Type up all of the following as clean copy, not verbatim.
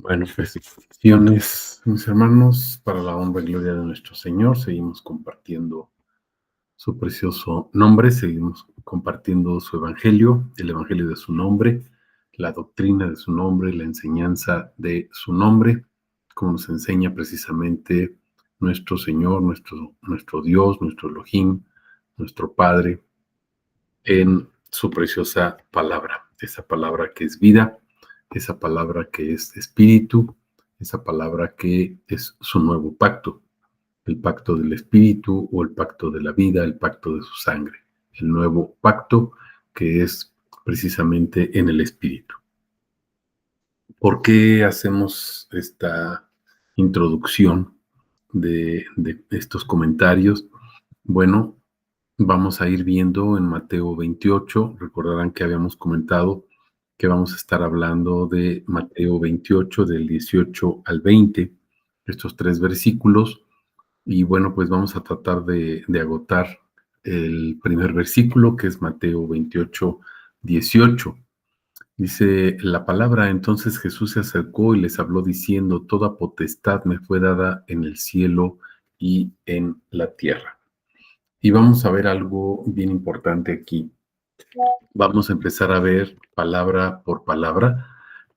Bueno, pues bendiciones, mis hermanos, para la honra y gloria de nuestro Señor. Seguimos compartiendo su precioso nombre, seguimos compartiendo su evangelio, el evangelio de su nombre, la doctrina de su nombre, la enseñanza de su nombre, como nos enseña precisamente nuestro Señor, nuestro Dios, nuestro Elohim, nuestro Padre, en su preciosa palabra, esa palabra que es vida, esa palabra que es espíritu, esa palabra que es su nuevo pacto, el pacto del espíritu o el pacto de la vida, el pacto de su sangre, el nuevo pacto que es precisamente en el espíritu. ¿Por qué hacemos esta introducción de estos comentarios? Bueno, vamos a ir viendo en Mateo 28. Recordarán que habíamos comentado que vamos a estar hablando de Mateo 28, del 18 al 20, estos tres versículos. Y bueno, pues vamos a tratar de agotar el primer versículo, que es Mateo 28, 18. Dice la palabra: entonces Jesús se acercó y les habló diciendo: toda potestad me fue dada en el cielo y en la tierra. Y vamos a ver algo bien importante aquí. Vamos a empezar a ver palabra por palabra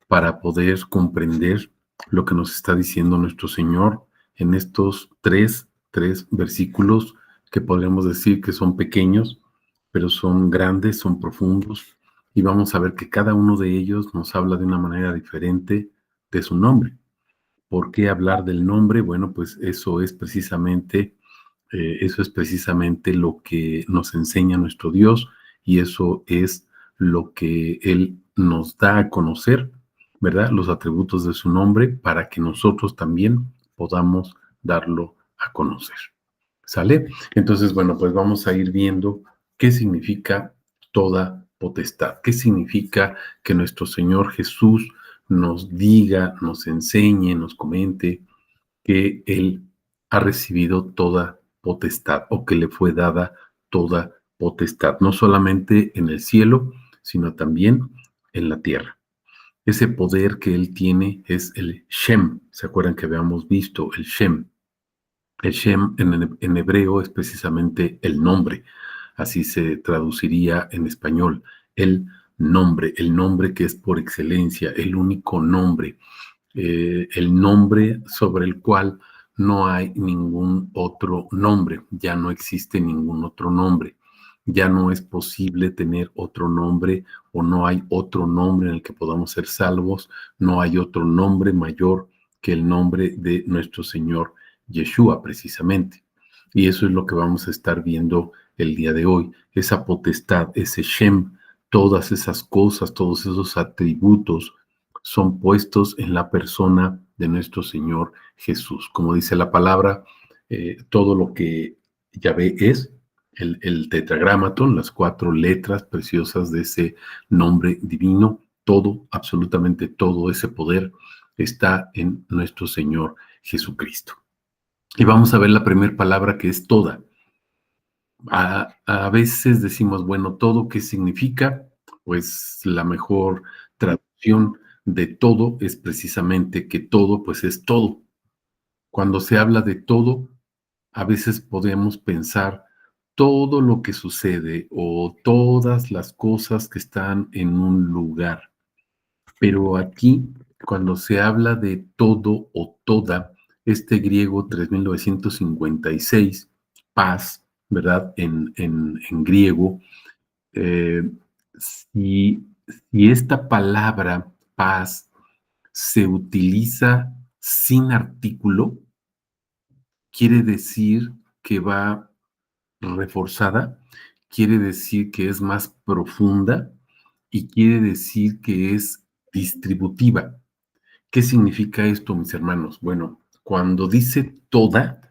para poder comprender lo que nos está diciendo nuestro Señor en estos tres versículos que podríamos decir que son pequeños, pero son grandes, son profundos, y vamos a ver que cada uno de ellos nos habla de una manera diferente de su nombre. ¿Por qué hablar del nombre? Bueno, pues eso es precisamente lo que nos enseña nuestro Dios, y eso es lo que Él nos da a conocer, ¿verdad? Los atributos de su nombre para que nosotros también podamos darlo a conocer. ¿Sale? Entonces, bueno, pues vamos a ir viendo qué significa toda potestad, qué significa que nuestro Señor Jesús nos diga, nos enseñe, nos comente que Él ha recibido toda potestad o que le fue dada toda potestad, no solamente en el cielo, sino también en la tierra. Ese poder que Él tiene es el Shem. ¿Se acuerdan que habíamos visto el Shem? El Shem en hebreo es precisamente el nombre, así se traduciría en español, el nombre que es por excelencia, el único nombre, el nombre sobre el cual no hay ningún otro nombre, ya no existe ningún otro nombre, ya no es posible tener otro nombre o no hay otro nombre en el que podamos ser salvos, no hay otro nombre mayor que el nombre de nuestro Señor Yeshua precisamente. Y eso es lo que vamos a estar viendo el día de hoy, esa potestad, ese Shem, todas esas cosas, todos esos atributos son puestos en la persona de nuestro Señor Jesús. Como dice la palabra, todo lo que Yahvé es, el tetragramaton, las cuatro letras preciosas de ese nombre divino, todo, absolutamente todo ese poder está en nuestro Señor Jesucristo. Y vamos a ver la primera palabra, que es toda. A veces decimos, bueno, todo, ¿qué significa? Pues la mejor traducción de todo es precisamente que todo, pues es todo. Cuando se habla de todo, a veces podemos pensar todo lo que sucede o todas las cosas que están en un lugar. Pero aquí, cuando se habla de todo o toda, este griego 3956, paz, ¿verdad? En griego, eh, si, si esta palabra paz se utiliza sin artículo, quiere decir que va reforzada, quiere decir que es más profunda y quiere decir que es distributiva. ¿Qué significa esto, mis hermanos? Bueno, cuando dice toda,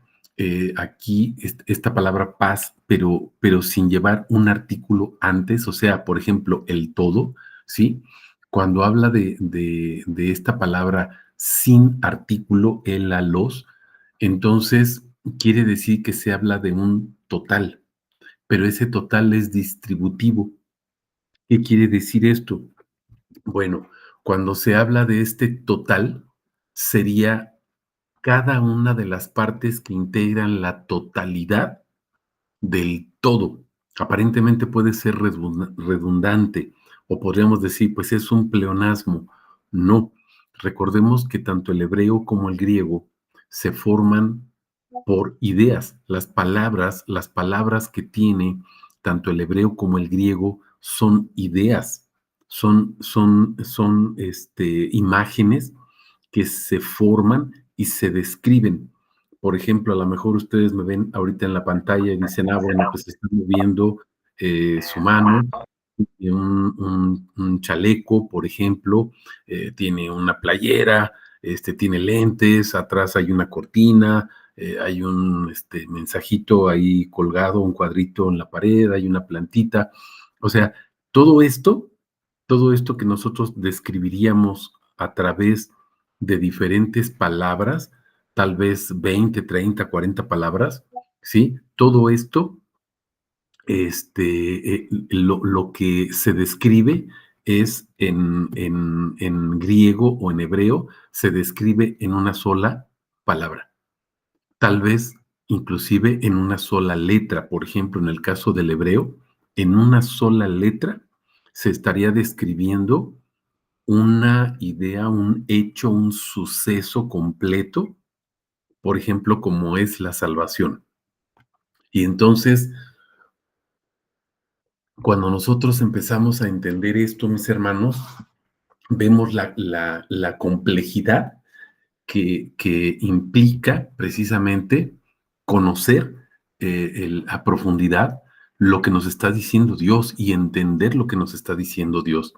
aquí esta palabra paz, pero sin llevar un artículo antes, o sea, por ejemplo, el todo, ¿sí? Cuando habla de esta palabra sin artículo, el la los, entonces quiere decir que se habla de un total, pero ese total es distributivo. ¿Qué quiere decir esto? Bueno, cuando se habla de este total, sería cada una de las partes que integran la totalidad del todo. Aparentemente puede ser redundante o podríamos decir, pues es un pleonasmo. No, recordemos que tanto el hebreo como el griego se forman por ideas. Las palabras que tiene tanto el hebreo como el griego son ideas, son imágenes que se forman y se describen. Por ejemplo, a lo mejor ustedes me ven ahorita en la pantalla y dicen, ah, bueno, pues está moviendo su mano, tiene un chaleco, por ejemplo, tiene una playera, tiene lentes, atrás hay una cortina, hay un mensajito ahí colgado, un cuadrito en la pared, hay una plantita. O sea, todo esto, todo esto que nosotros describiríamos a través de diferentes palabras, tal vez 20, 30, 40 palabras, ¿sí? Todo esto, lo que se describe es en griego o en hebreo, se describe en una sola palabra, tal vez inclusive en una sola letra. Por ejemplo, en el caso del hebreo, en una sola letra se estaría describiendo una idea, un hecho, un suceso completo, por ejemplo, como es la salvación. Y entonces, cuando nosotros empezamos a entender esto, mis hermanos, vemos la complejidad que implica precisamente conocer a profundidad lo que nos está diciendo Dios y entender lo que nos está diciendo Dios.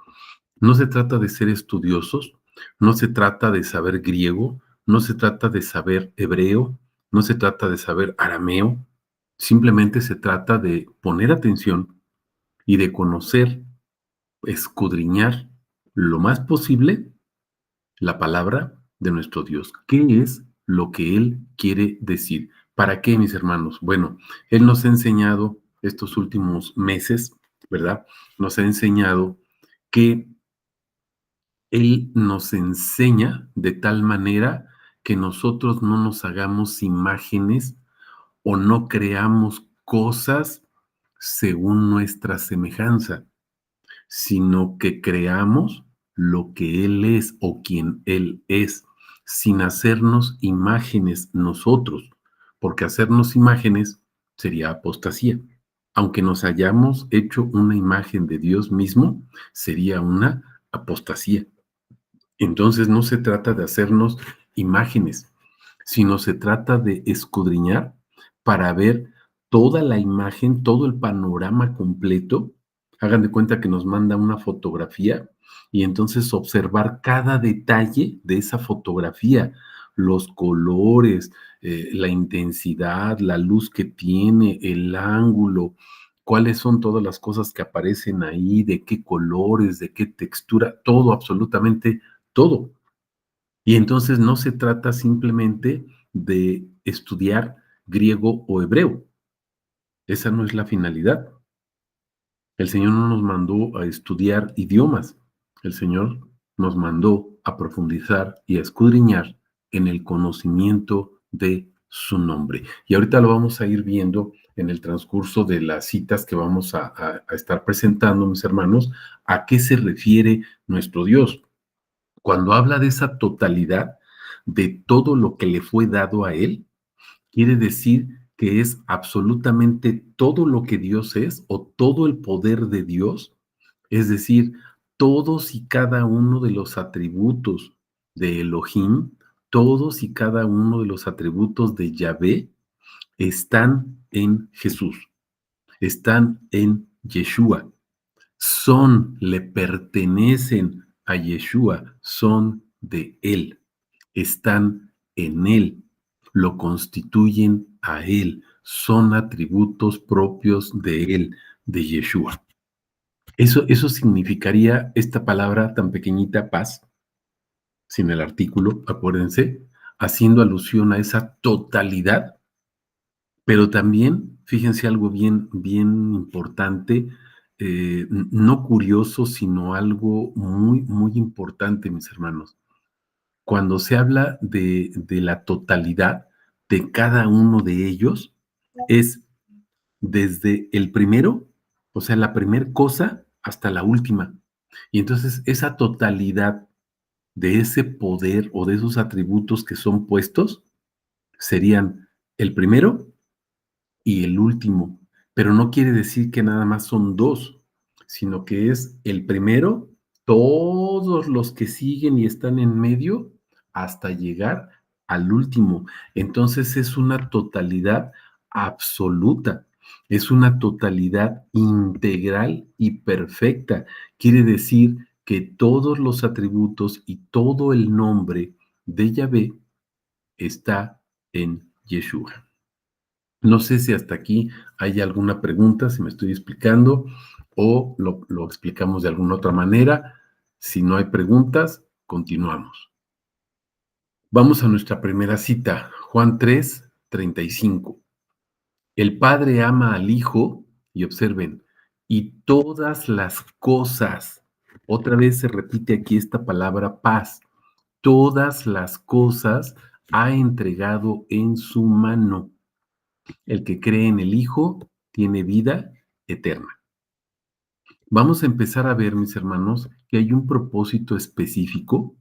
No se trata de ser estudiosos, no se trata de saber griego, no se trata de saber hebreo, no se trata de saber arameo, simplemente se trata de poner atención y de conocer, escudriñar lo más posible la palabra de nuestro Dios. ¿Qué es lo que Él quiere decir? ¿Para qué, mis hermanos? Bueno, Él nos ha enseñado estos últimos meses, ¿verdad? Nos ha enseñado que Él nos enseña de tal manera que nosotros no nos hagamos imágenes o no creamos cosas según nuestra semejanza, sino que creamos lo que Él es o quien Él es, sin hacernos imágenes nosotros, porque hacernos imágenes sería apostasía. Aunque nos hayamos hecho una imagen de Dios mismo, sería una apostasía. Entonces no se trata de hacernos imágenes, sino se trata de escudriñar para ver toda la imagen, todo el panorama completo. Hagan de cuenta que nos manda una fotografía y entonces observar cada detalle de esa fotografía, los colores, la intensidad, la luz que tiene, el ángulo, cuáles son todas las cosas que aparecen ahí, de qué colores, de qué textura, todo, absolutamente todo. Y entonces no se trata simplemente de estudiar griego o hebreo. Esa no es la finalidad. El Señor no nos mandó a estudiar idiomas. El Señor nos mandó a profundizar y a escudriñar en el conocimiento de su nombre. Y ahorita lo vamos a ir viendo en el transcurso de las citas que vamos a estar presentando, mis hermanos, a qué se refiere nuestro Dios. Cuando habla de esa totalidad de todo lo que le fue dado a él, quiere decir que es absolutamente todo lo que Dios es o todo el poder de Dios, es decir, todos y cada uno de los atributos de Elohim, todos y cada uno de los atributos de Yahvé están en Jesús, están en Yeshua, le pertenecen a Yeshua, son de Él, están en Él, lo constituyen a Él, son atributos propios de Él, de Yeshua. Eso significaría esta palabra tan pequeñita, paz, sin el artículo, acuérdense, haciendo alusión a esa totalidad, pero también, fíjense algo bien, bien importante, no curioso, sino algo muy, muy importante, mis hermanos. cuando se habla de la totalidad de cada uno de ellos, es desde el primero, o sea, la primer cosa, hasta la última. Y entonces esa totalidad de ese poder o de esos atributos que son puestos serían el primero y el último, pero no quiere decir que nada más son dos, sino que es el primero, todos los que siguen y están en medio, hasta llegar al último. Entonces es una totalidad absoluta, es una totalidad integral y perfecta. Quiere decir que todos los atributos y todo el nombre de Yahvé está en Yeshua. No sé si hasta aquí hay alguna pregunta, si me estoy explicando o lo explicamos de alguna otra manera. Si no hay preguntas, continuamos. Vamos a nuestra primera cita, Juan 3:35. El Padre ama al Hijo, y observen, y todas las cosas, otra vez se repite aquí esta palabra paz, todas las cosas ha entregado en su mano. El que cree en el Hijo tiene vida eterna. Vamos a empezar a ver, mis hermanos, que hay un propósito específico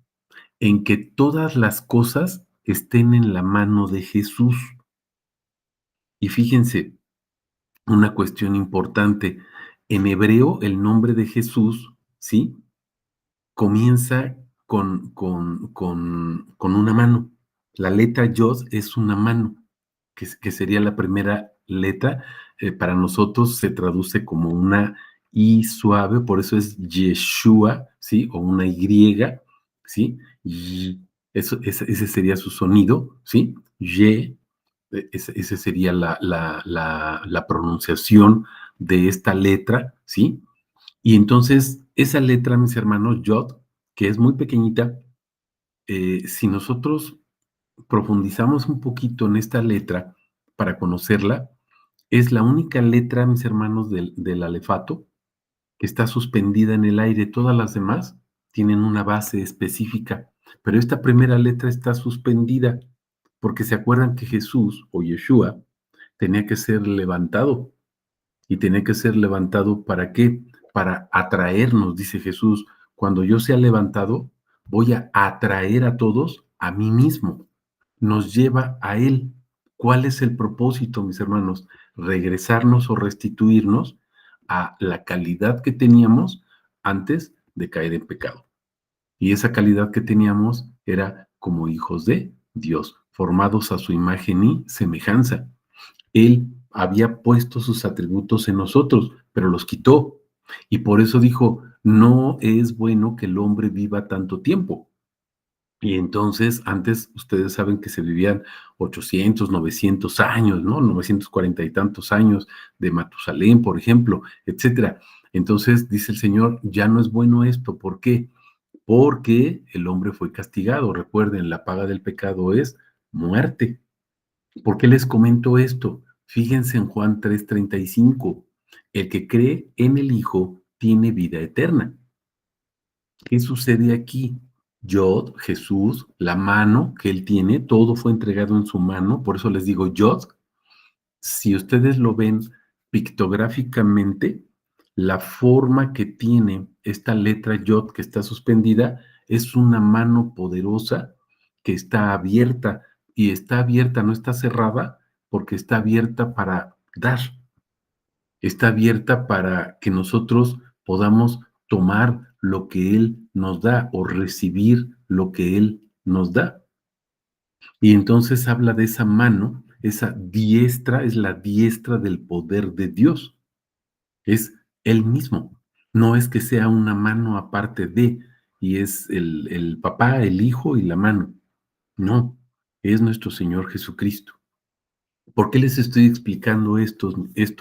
en que todas las cosas estén en la mano de Jesús. Y fíjense, una cuestión importante. En hebreo, el nombre de Jesús, ¿sí? Comienza con una mano. La letra Yod es una mano, que sería la primera letra. Para nosotros se traduce como una I suave, por eso es Yeshua, ¿sí? O una Y, ¿sí? Y eso, ese sería su sonido, ¿sí? Ye, ese sería la pronunciación de esta letra, ¿sí? Y entonces, esa letra, mis hermanos, Yod, que es muy pequeñita, si nosotros profundizamos un poquito en esta letra para conocerla, es la única letra, mis hermanos, del alefato que está suspendida en el aire. Todas las demás tienen una base específica, pero esta primera letra está suspendida porque se acuerdan que Jesús o Yeshua tenía que ser levantado. Y tenía que ser levantado ¿para qué? Para atraernos, dice Jesús. Cuando yo sea levantado, voy a atraer a todos a mí mismo. Nos lleva a Él. ¿Cuál es el propósito, mis hermanos? Regresarnos o restituirnos a la calidad que teníamos antes de caer en pecado. Y esa calidad que teníamos era como hijos de Dios, formados a su imagen y semejanza. Él había puesto sus atributos en nosotros, pero los quitó. Y por eso dijo, no es bueno que el hombre viva tanto tiempo. Y entonces, antes ustedes saben que se vivían 800, 900 años, ¿no? 940 y tantos años de Matusalén, por ejemplo, etcétera. Entonces, dice el Señor, ya no es bueno esto. ¿Por qué? Porque el hombre fue castigado. Recuerden, la paga del pecado es muerte. ¿Por qué les comento esto? Fíjense en Juan 3:35. El que cree en el Hijo tiene vida eterna. ¿Qué sucede aquí? Yod, Jesús, la mano que él tiene, todo fue entregado en su mano, por eso les digo Yod. Si ustedes lo ven pictográficamente, la forma que tiene esta letra Yod que está suspendida es una mano poderosa que está abierta y está abierta, no está cerrada porque está abierta para dar, está abierta para que nosotros podamos tomar lo que Él nos da o recibir lo que Él nos da. Y entonces habla de esa mano, esa diestra es la diestra del poder de Dios, es Él mismo. No es que sea una mano aparte de, y es el papá, el hijo y la mano. No, es nuestro Señor Jesucristo. ¿Por qué les estoy explicando esto,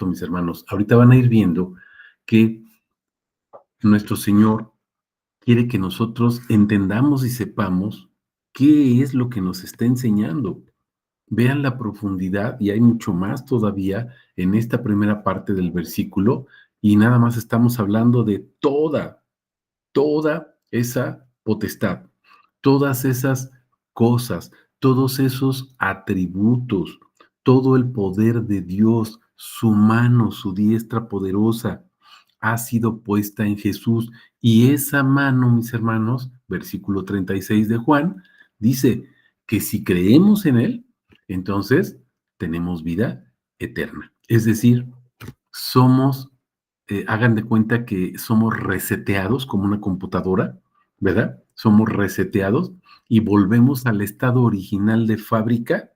mis hermanos? Ahorita van a ir viendo que nuestro Señor quiere que nosotros entendamos y sepamos qué es lo que nos está enseñando. Vean la profundidad y hay mucho más todavía en esta primera parte del versículo y nada más estamos hablando de toda esa potestad, todas esas cosas, todos esos atributos, todo el poder de Dios, su mano, su diestra poderosa, ha sido puesta en Jesús. Y esa mano, mis hermanos, versículo 36 de Juan, dice que si creemos en Él, entonces tenemos vida eterna. Es decir, somos, hagan de cuenta que somos reseteados como una computadora, ¿verdad? Somos reseteados y volvemos al estado original de fábrica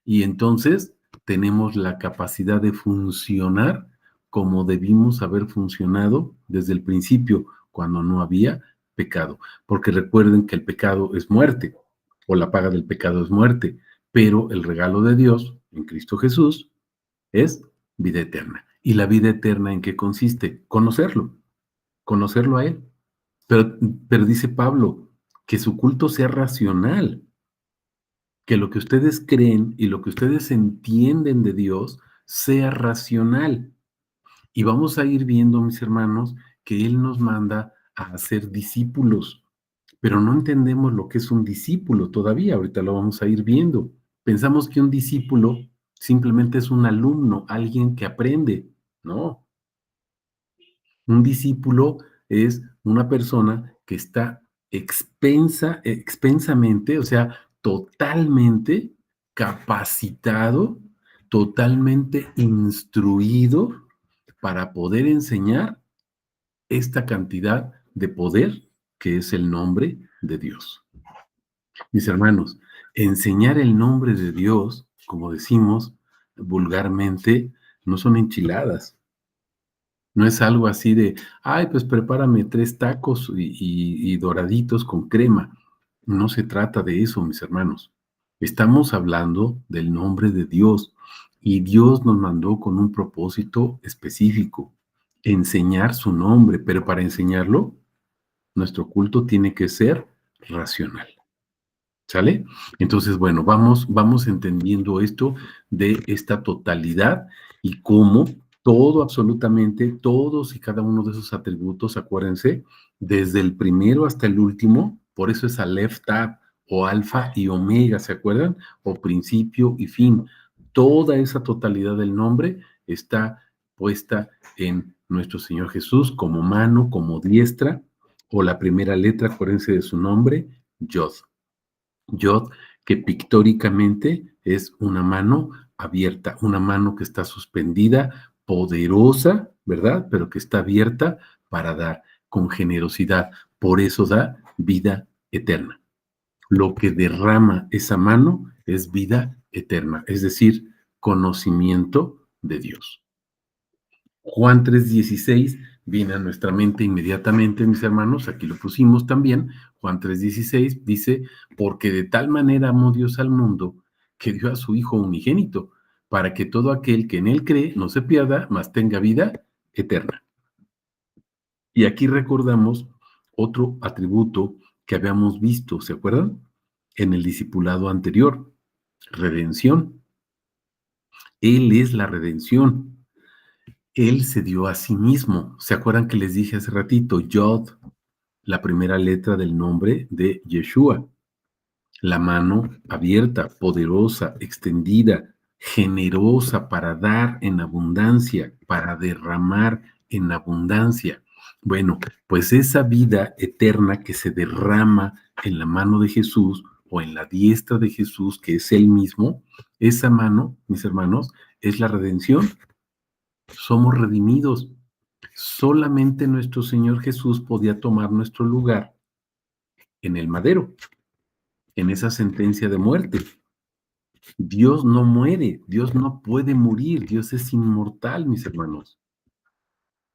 y entonces tenemos la capacidad de funcionar como debimos haber funcionado desde el principio, cuando no había pecado. Porque recuerden que el pecado es muerte, o la paga del pecado es muerte, pero el regalo de Dios en Cristo Jesús es vida eterna. ¿Y la vida eterna en qué consiste? Conocerlo a Él. Pero, pero dice Pablo, que su culto sea racional, que lo que ustedes creen y lo que ustedes entienden de Dios sea racional. Y vamos a ir viendo, mis hermanos, que Él nos manda a hacer discípulos, pero no entendemos lo que es un discípulo todavía, ahorita lo vamos a ir viendo. Pensamos que un discípulo simplemente es un alumno, alguien que aprende. No, un discípulo es una persona que está expensamente, o sea, totalmente capacitado, totalmente instruido para poder enseñar esta cantidad de poder que es el nombre de Dios. Mis hermanos, enseñar el nombre de Dios, como decimos vulgarmente, no son enchiladas. No es algo así de, ay, pues prepárame 3 tacos y doraditos con crema. No se trata de eso, mis hermanos. Estamos hablando del nombre de Dios y Dios nos mandó con un propósito específico, enseñar su nombre, pero para enseñarlo, nuestro culto tiene que ser racional. ¿Sale? Entonces, bueno, vamos entendiendo esto de esta totalidad y cómo todo, absolutamente todos y cada uno de esos atributos, acuérdense, desde el primero hasta el último, por eso es Aleph, Tab, o alfa y omega, ¿se acuerdan? O principio y fin. Toda esa totalidad del nombre está puesta en nuestro Señor Jesús como mano, como diestra, o la primera letra, acuérdense de su nombre, Yod. Yod, que pictóricamente es una mano abierta, una mano que está suspendida, poderosa, ¿verdad? Pero que está abierta para dar con generosidad. Por eso da vida eterna. Lo que derrama esa mano es vida eterna, es decir, conocimiento de Dios. Juan 3:16 viene a nuestra mente inmediatamente, mis hermanos, aquí lo pusimos también. Juan 3:16 dice, porque de tal manera amó Dios al mundo que dio a su Hijo unigénito, para que todo aquel que en Él cree no se pierda, mas tenga vida eterna. Y aquí recordamos otro atributo que habíamos visto, ¿se acuerdan? En el discipulado anterior, redención. Él es la redención. Él se dio a sí mismo. ¿Se acuerdan que les dije hace ratito? Yod, la primera letra del nombre de Yeshua. La mano abierta, poderosa, extendida, generosa para dar en abundancia, para derramar en abundancia. Bueno, pues esa vida eterna que se derrama en la mano de Jesús o en la diestra de Jesús, que es Él mismo, esa mano, mis hermanos, es la redención. Somos redimidos. Solamente nuestro Señor Jesús podía tomar nuestro lugar en el madero, en esa sentencia de muerte. Dios no muere, Dios no puede morir, Dios es inmortal, mis hermanos.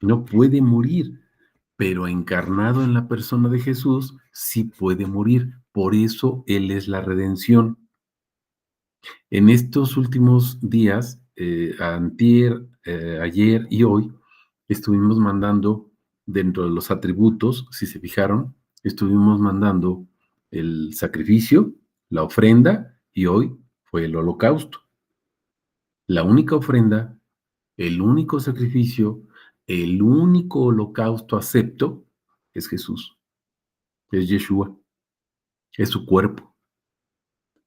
No puede morir, pero encarnado en la persona de Jesús, sí puede morir. Por eso Él es la redención. En estos últimos días, antier, ayer y hoy, estuvimos mandando dentro de los atributos, si se fijaron, estuvimos mandando el sacrificio, la ofrenda y hoy fue el holocausto. La única ofrenda, el único sacrificio, el único holocausto acepto es Jesús, es Yeshua. es su cuerpo.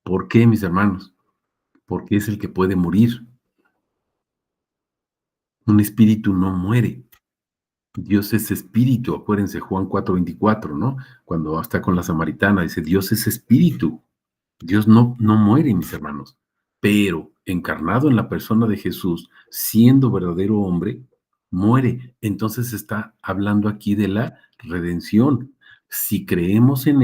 ¿Por qué, mis hermanos? Porque es el que puede morir. Un espíritu no muere. Dios es espíritu, acuérdense Juan 4:24, ¿no? Cuando está con la samaritana, dice, Dios es espíritu. Dios no muere, mis hermanos, pero encarnado en la persona de Jesús, siendo verdadero hombre, muere. Entonces está hablando aquí de la redención. Si creemos en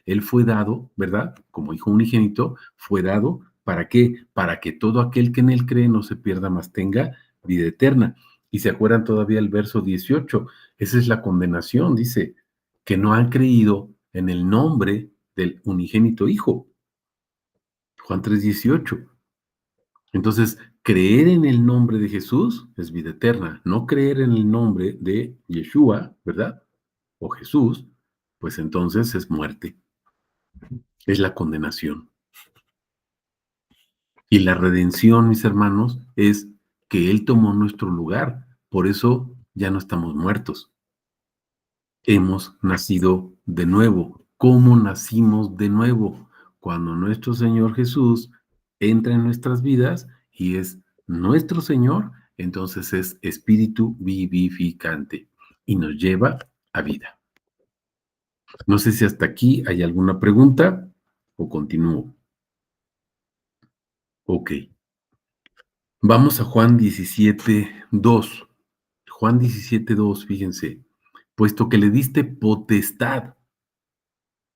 Él fue dado, ¿verdad? Como hijo unigénito, fue dado, ¿para qué? Para que todo aquel que en Él cree no se pierda, mas tenga vida eterna. Y se acuerdan todavía el verso 18, esa es la condenación, dice, que no han creído en el nombre del unigénito Hijo. Juan 3:18. Entonces, creer en el nombre de Jesús es vida eterna. No creer en el nombre de Yeshua, ¿verdad? O Jesús, pues entonces es muerte, es la condenación. Y la redención, mis hermanos, es que Él tomó nuestro lugar. Por eso ya no estamos muertos. Hemos nacido de nuevo. ¿Cómo nacimos de nuevo? Cuando nuestro Señor Jesús entra en nuestras vidas y es nuestro Señor, entonces es espíritu vivificante y nos lleva a vida. No sé si hasta aquí hay alguna pregunta o continúo. Ok. Vamos a Juan 17:2. Juan 17:2, fíjense. Puesto que le diste potestad.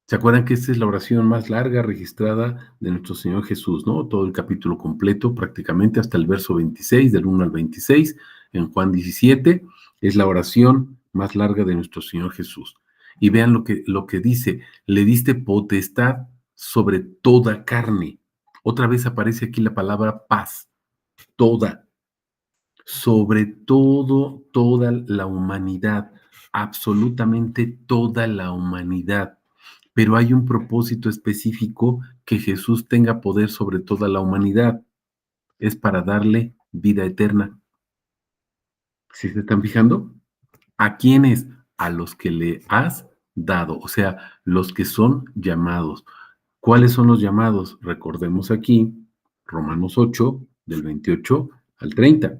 ¿Se acuerdan que esta es la oración más larga registrada de nuestro Señor Jesús, ¿no? Todo el capítulo completo, prácticamente hasta el verso 26, del 1 al 26, en Juan 17, es la oración más larga de nuestro Señor Jesús. Y vean lo que dice, le diste potestad sobre toda carne. Otra vez aparece aquí la palabra paz, toda, sobre todo, toda la humanidad, absolutamente toda la humanidad. Pero hay un propósito específico que Jesús tenga poder sobre toda la humanidad. Es para darle vida eterna. ¿Sí se están fijando? ¿A quiénes? A los que le has dado, o sea, los que son llamados. ¿Cuáles son los llamados? Recordemos aquí, Romanos 8, del 28 al 30.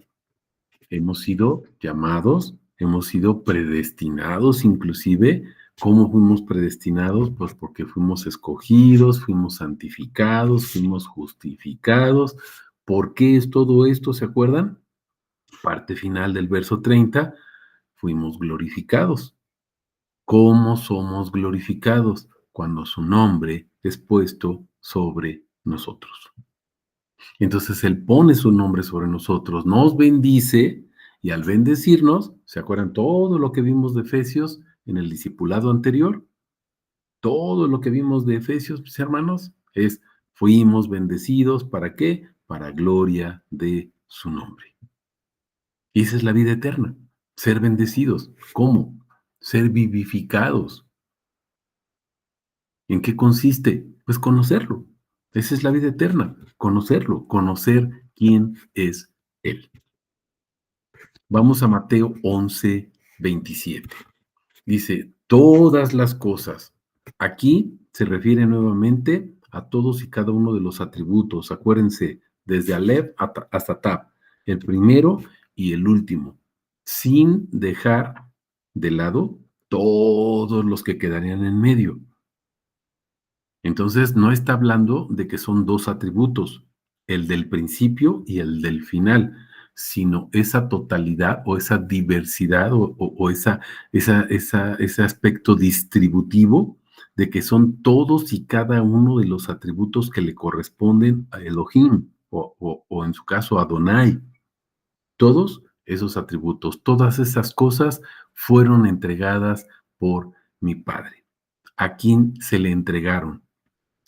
Hemos sido llamados, hemos sido predestinados inclusive. ¿Cómo fuimos predestinados? Pues porque fuimos escogidos, fuimos santificados, fuimos justificados. ¿Por qué es todo esto? ¿Se acuerdan? Parte final del verso 30, fuimos glorificados. ¿Cómo somos glorificados? Cuando su nombre es puesto sobre nosotros. Entonces Él pone su nombre sobre nosotros, nos bendice y al bendecirnos, ¿se acuerdan todo lo que vimos de Efesios en el discipulado anterior? Todo lo que vimos de Efesios, mis hermanos, es fuimos bendecidos, ¿para qué? Para gloria de su nombre. Y esa es la vida eterna, ser bendecidos. ¿Cómo? Ser vivificados. ¿En qué consiste? Pues conocerlo. Esa es la vida eterna, conocerlo, conocer quién es Él. Vamos a Mateo 11:27. Dice, todas las cosas. Aquí se refiere nuevamente a todos y cada uno de los atributos. Acuérdense, desde Aleph hasta Tab, el primero y el último, sin dejar de lado todos los que quedarían en medio. Entonces, no está hablando de que son dos atributos, el del principio y el del final, sino esa totalidad o esa diversidad o ese aspecto distributivo de que son todos y cada uno de los atributos que le corresponden a Elohim o en su caso a Adonai. Todos esos atributos, todas esas cosas fueron entregadas por mi Padre. ¿A quién se le entregaron?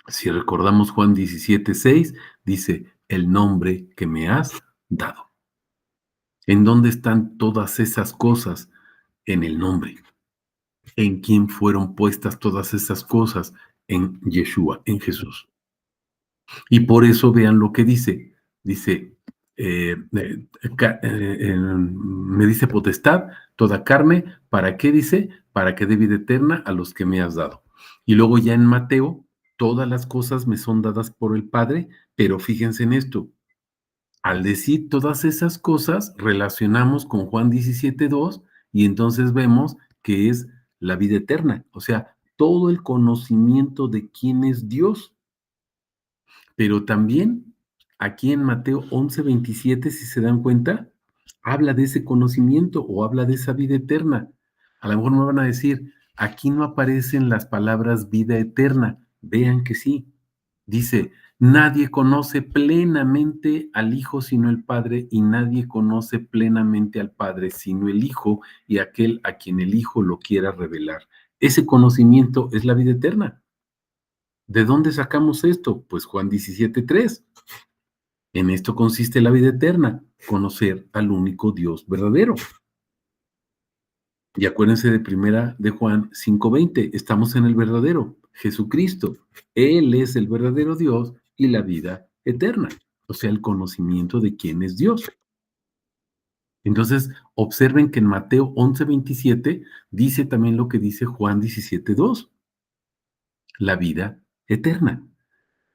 Si recordamos Juan 17:6, dice, el nombre que me has dado. ¿En dónde están todas esas cosas? En el nombre. ¿En quién fueron puestas todas esas cosas? En Yeshua, en Jesús. Y por eso vean lo que dice. Dice, me dice potestad, toda carne, ¿para qué dice? Para que dé vida eterna a los que me has dado. Y luego ya en Mateo todas las cosas me son dadas por el Padre, pero fíjense en esto, al decir todas esas cosas, relacionamos con Juan 17:2 y entonces vemos que es la vida eterna, o sea, todo el conocimiento de quién es Dios. Pero también aquí en Mateo 11:27, si se dan cuenta, habla de ese conocimiento o habla de esa vida eterna. A lo mejor me van a decir, aquí no aparecen las palabras vida eterna. Vean que sí. Dice, nadie conoce plenamente al Hijo sino el Padre, y nadie conoce plenamente al Padre sino el Hijo y aquel a quien el Hijo lo quiera revelar. Ese conocimiento es la vida eterna. ¿De dónde sacamos esto? Pues Juan 17:3. En esto consiste la vida eterna, conocer al único Dios verdadero. Y acuérdense de primera de Juan 5:20, estamos en el verdadero, Jesucristo. Él es el verdadero Dios y la vida eterna, o sea, el conocimiento de quién es Dios. Entonces, observen que en Mateo 11:27 dice también lo que dice Juan 17:2, la vida eterna.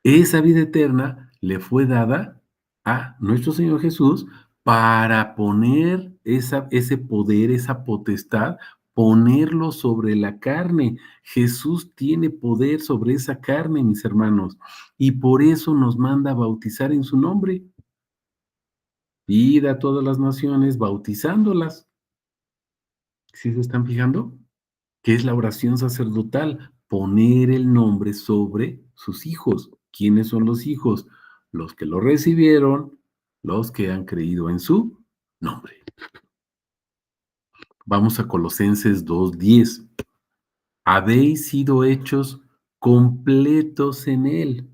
Esa vida eterna le fue dada a nuestro Señor Jesús para poner ese poder, esa potestad, ponerlo sobre la carne. Jesús tiene poder sobre esa carne, mis hermanos, y por eso nos manda a bautizar en su nombre. Ir a todas las naciones bautizándolas. ¿Sí se están fijando? ¿Qué es la oración sacerdotal? Poner el nombre sobre sus hijos. ¿Quiénes son los hijos? Los que lo recibieron, los que han creído en su nombre. Vamos a Colosenses 2:10. Habéis sido hechos completos en Él.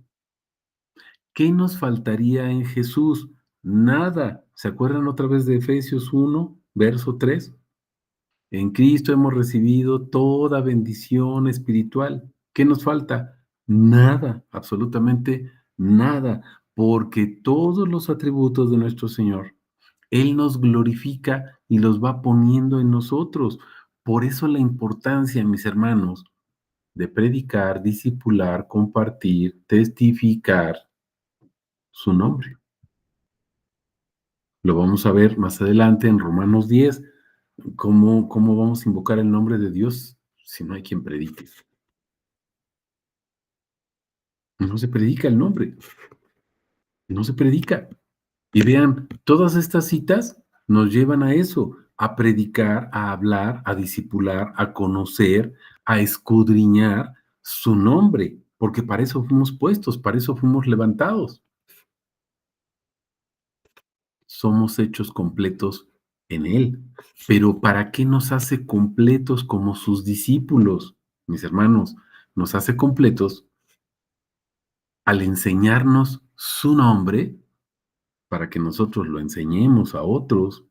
¿Qué nos faltaría en Jesús? Nada. ¿Se acuerdan otra vez de Efesios 1, verso 3? En Cristo hemos recibido toda bendición espiritual. ¿Qué nos falta? Nada, absolutamente nada, porque todos los atributos de nuestro Señor, Él nos glorifica y los va poniendo en nosotros. Por eso la importancia, mis hermanos, de predicar, discipular, compartir, testificar su nombre. Lo vamos a ver más adelante en Romanos 10. ¿Cómo vamos a invocar el nombre de Dios si no hay quien predique? No se predica el nombre, no se predica. Y vean, todas estas citas nos llevan a eso, a predicar, a hablar, a discipular, a conocer, a escudriñar su nombre, porque para eso fuimos puestos, para eso fuimos levantados. Somos hechos completos en Él. Pero ¿para qué nos hace completos como sus discípulos? Mis hermanos, nos hace completos al enseñarnos su nombre para que nosotros lo enseñemos a otros,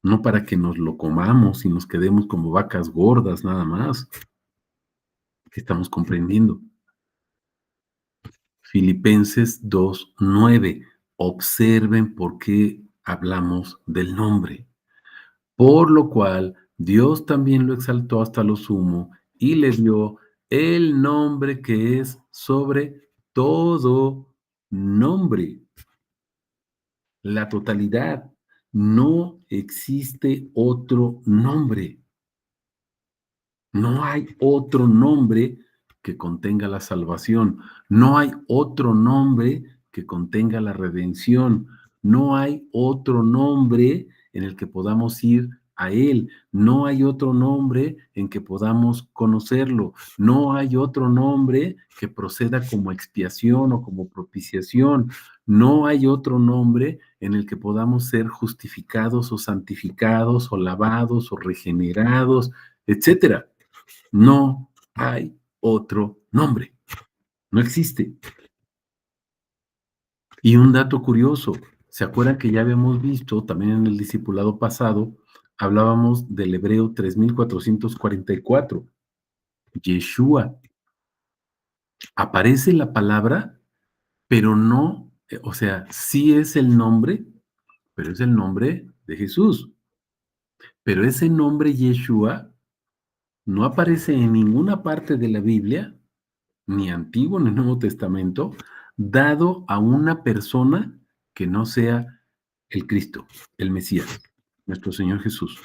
no para que nos lo comamos y nos quedemos como vacas gordas nada más. ¿Qué estamos comprendiendo? Filipenses 2:9. Observen por qué hablamos del nombre. Por lo cual Dios también lo exaltó hasta lo sumo y le dio el nombre que es sobre todo nombre. La totalidad. No existe otro nombre. No hay otro nombre que contenga la salvación. No hay otro nombre que contenga la redención. No hay otro nombre en el que podamos ir a Él. No hay otro nombre en que podamos conocerlo. No hay otro nombre que proceda como expiación o como propiciación. No hay otro nombre en el que podamos ser justificados o santificados o lavados o regenerados, etcétera. No hay otro nombre, no existe. Y un dato curioso, ¿se acuerdan que ya habíamos visto también en el discipulado pasado, hablábamos del hebreo 3444, Yeshua? Aparece la palabra, pero no, o sea, sí es el nombre, pero es el nombre de Jesús. Pero ese nombre Yeshua no aparece en ninguna parte de la Biblia ni Antiguo ni Nuevo Testamento, dado a una persona que no sea el Cristo, el Mesías, nuestro Señor Jesús.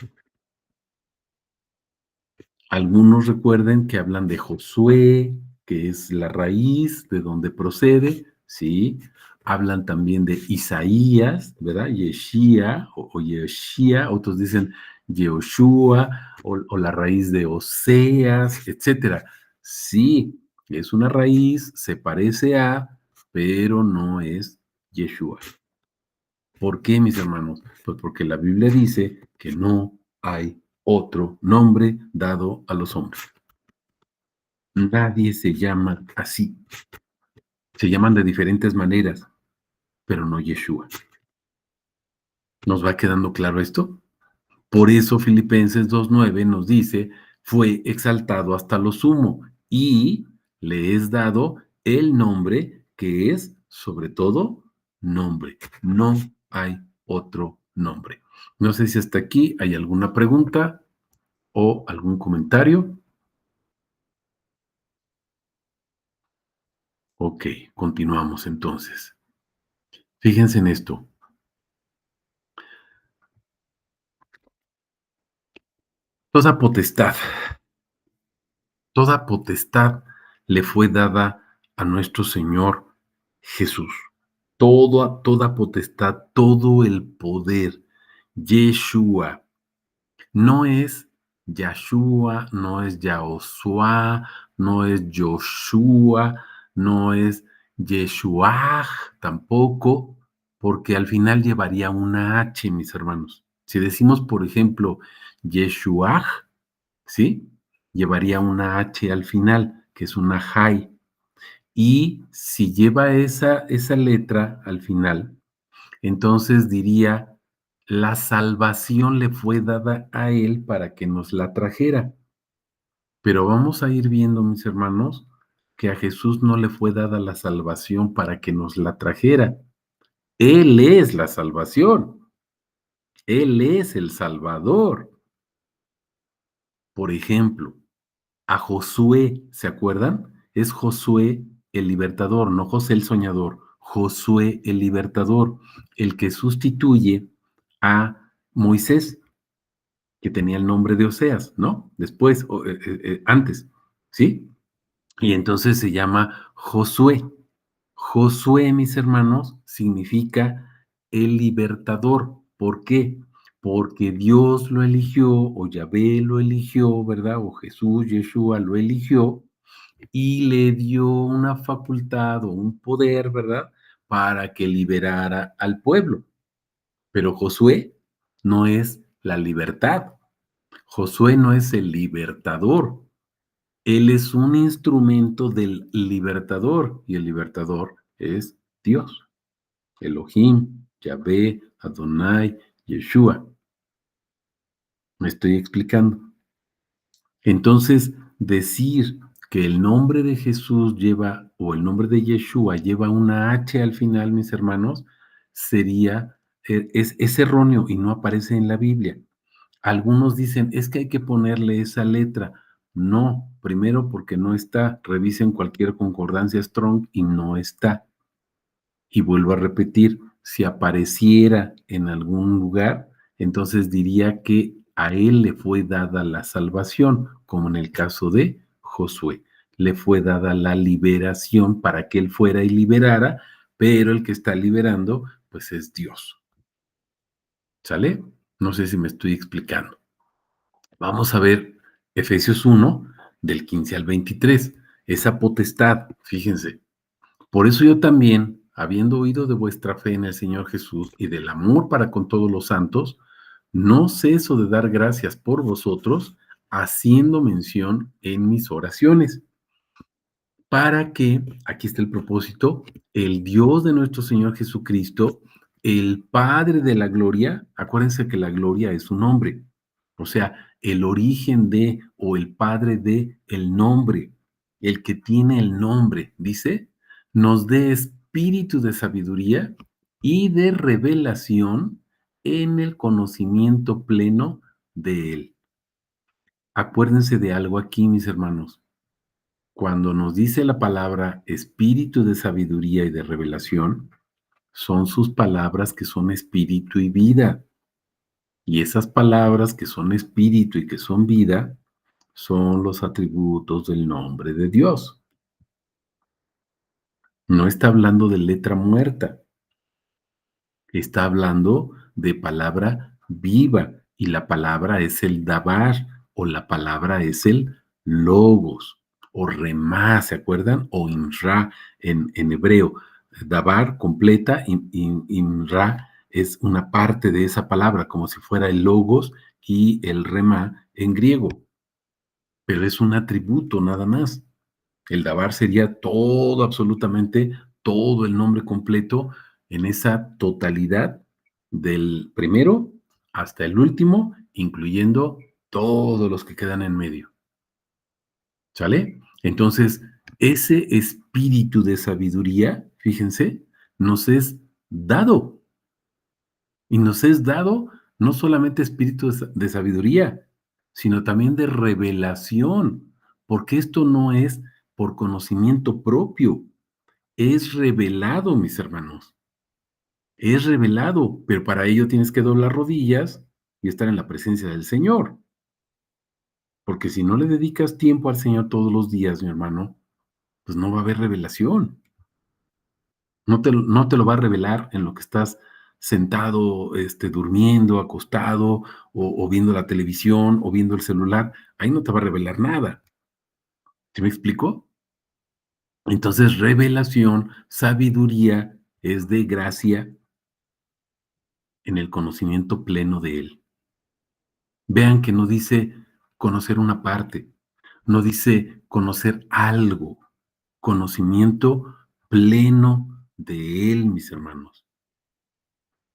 Algunos recuerden que hablan de Josué, que es la raíz de donde procede, ¿sí? Hablan también de Isaías, ¿verdad? Yeshia o Yeshia, otros dicen Yehoshua o la raíz de Oseas, etcétera. Sí, es una raíz, se parece a, pero no es Yeshua. ¿Por qué, mis hermanos? Pues porque la Biblia dice que no hay otro nombre dado a los hombres. Nadie se llama así. Se llaman de diferentes maneras, pero no Yeshua. ¿Nos va quedando claro esto? Por eso Filipenses 2:9 nos dice, fue exaltado hasta lo sumo y le es dado el nombre que es sobre todo nombre. No hay otro nombre. No sé si hasta aquí hay alguna pregunta o algún comentario. Ok, continuamos entonces. Fíjense en esto. Toda potestad, toda potestad le fue dada a nuestro Señor Jesús. Toda potestad, todo el poder. Yeshua. No es Yahshua, no es Yahoshua, no es Joshua, no es Yeshuah tampoco, porque al final llevaría una H, mis hermanos. Si decimos, por ejemplo, Yeshuah, ¿sí? Llevaría una H al final, que es una Jai. Y si lleva esa letra al final, entonces diría, la salvación le fue dada a él para que nos la trajera. Pero vamos a ir viendo, mis hermanos, que a Jesús no le fue dada la salvación para que nos la trajera. Él es la salvación. Él es el Salvador. Por ejemplo, a Josué, ¿se acuerdan? Es Josué el libertador, no José el soñador. Josué el libertador, el que sustituye a Moisés, que tenía el nombre de Oseas, ¿no? Después, antes, ¿sí? Y entonces se llama Josué. Josué, mis hermanos, significa el libertador. ¿Por qué? Porque Dios lo eligió, o Yahvé lo eligió, ¿verdad? O Jesús, Yeshua lo eligió y le dio una facultad o un poder, ¿verdad? Para que liberara al pueblo. Pero Josué no es la libertad. Josué no es el libertador. Él es un instrumento del libertador y el libertador es Dios. Elohim, Yahvé, Adonai, Yeshua. ¿Me estoy explicando? Entonces, decir que el nombre de Jesús lleva, o el nombre de Yeshua lleva una H al final, mis hermanos, sería, es erróneo y no aparece en la Biblia. Algunos dicen, es que hay que ponerle esa letra. No, primero porque no está. Revisen cualquier concordancia Strong y no está. Y vuelvo a repetir, si apareciera en algún lugar, entonces diría que a él le fue dada la salvación, como en el caso de Josué. Le fue dada la liberación para que él fuera y liberara, pero el que está liberando, pues es Dios. ¿Sale? No sé si me estoy explicando. Vamos a ver Efesios 1, del 15 al 23. Esa potestad, fíjense. Por eso yo también, habiendo oído de vuestra fe en el Señor Jesús y del amor para con todos los santos, no ceso de dar gracias por vosotros, haciendo mención en mis oraciones para que, aquí está el propósito, el Dios de nuestro Señor Jesucristo, el Padre de la gloria, acuérdense que la gloria es un nombre, o sea, el origen de o el Padre de el nombre, el que tiene el nombre, dice, nos dé espíritu de sabiduría y de revelación en el conocimiento pleno de Él. Acuérdense de algo aquí, mis hermanos. Cuando nos dice la palabra espíritu de sabiduría y de revelación, son sus palabras que son espíritu y vida. Y esas palabras que son espíritu y que son vida son los atributos del nombre de Dios. No está hablando de letra muerta, está hablando de palabra viva y la palabra es el dabar o la palabra es el logos o remá, ¿se acuerdan? O inra en hebreo. Dabar completa, inra es una parte de esa palabra, como si fuera el logos y el remá en griego, pero es un atributo nada más. El dabar sería todo, absolutamente todo el nombre completo en esa totalidad del primero hasta el último, incluyendo todos los que quedan en medio. ¿Sale? Entonces, ese espíritu de sabiduría, fíjense, nos es dado. Y nos es dado no solamente espíritu de sabiduría, sino también de revelación, porque esto no es por conocimiento propio, es revelado, mis hermanos, es revelado, pero para ello tienes que doblar rodillas y estar en la presencia del Señor, porque si no le dedicas tiempo al Señor todos los días, mi hermano, pues no va a haber revelación. No te lo va a revelar en lo que estás sentado, durmiendo, acostado, o viendo la televisión, o viendo el celular. Ahí no te va a revelar nada. ¿Sí me explico? Entonces, revelación, sabiduría, es de gracia en el conocimiento pleno de Él. Vean que no dice conocer una parte, no dice conocer algo, conocimiento pleno de Él, mis hermanos.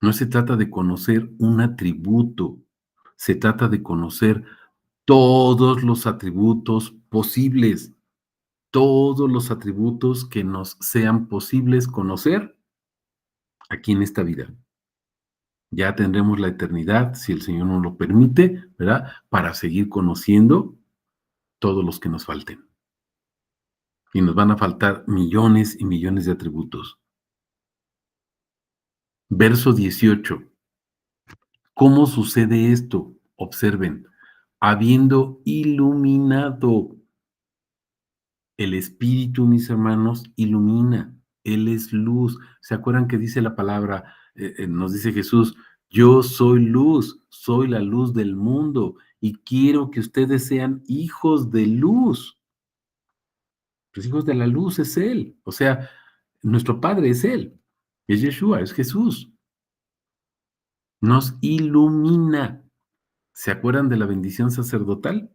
No se trata de conocer un atributo, se trata de conocer todos los atributos posibles, todos los atributos que nos sean posibles conocer aquí en esta vida. Ya tendremos la eternidad, si el Señor nos lo permite, ¿verdad? Para seguir conociendo todos los que nos falten. Y nos van a faltar millones y millones de atributos. Verso 18. ¿Cómo sucede esto? Observen, habiendo iluminado el Espíritu, mis hermanos, ilumina. Él es luz. ¿Se acuerdan que dice la palabra, nos dice Jesús, yo soy luz, soy la luz del mundo y quiero que ustedes sean hijos de luz? Los hijos de la luz es Él. O sea, nuestro Padre es Él. Es Yeshua, es Jesús. Nos ilumina. ¿Se acuerdan de la bendición sacerdotal?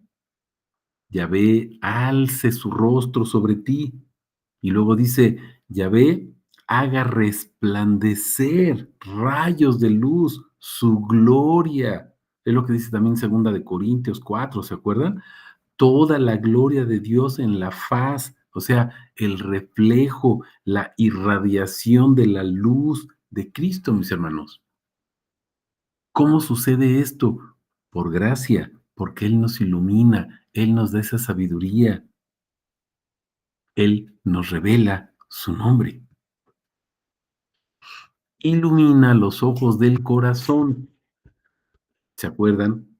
Yahvé alce su rostro sobre ti. Y luego dice, Yahvé haga resplandecer rayos de luz, su gloria. Es lo que dice también segunda de Corintios 4, ¿se acuerdan? Toda la gloria de Dios en la faz, o sea, el reflejo, la irradiación de la luz de Cristo, mis hermanos. ¿Cómo sucede esto? Por gracia, porque Él nos ilumina, Él nos da esa sabiduría, Él nos revela su nombre. Ilumina los ojos del corazón. ¿Se acuerdan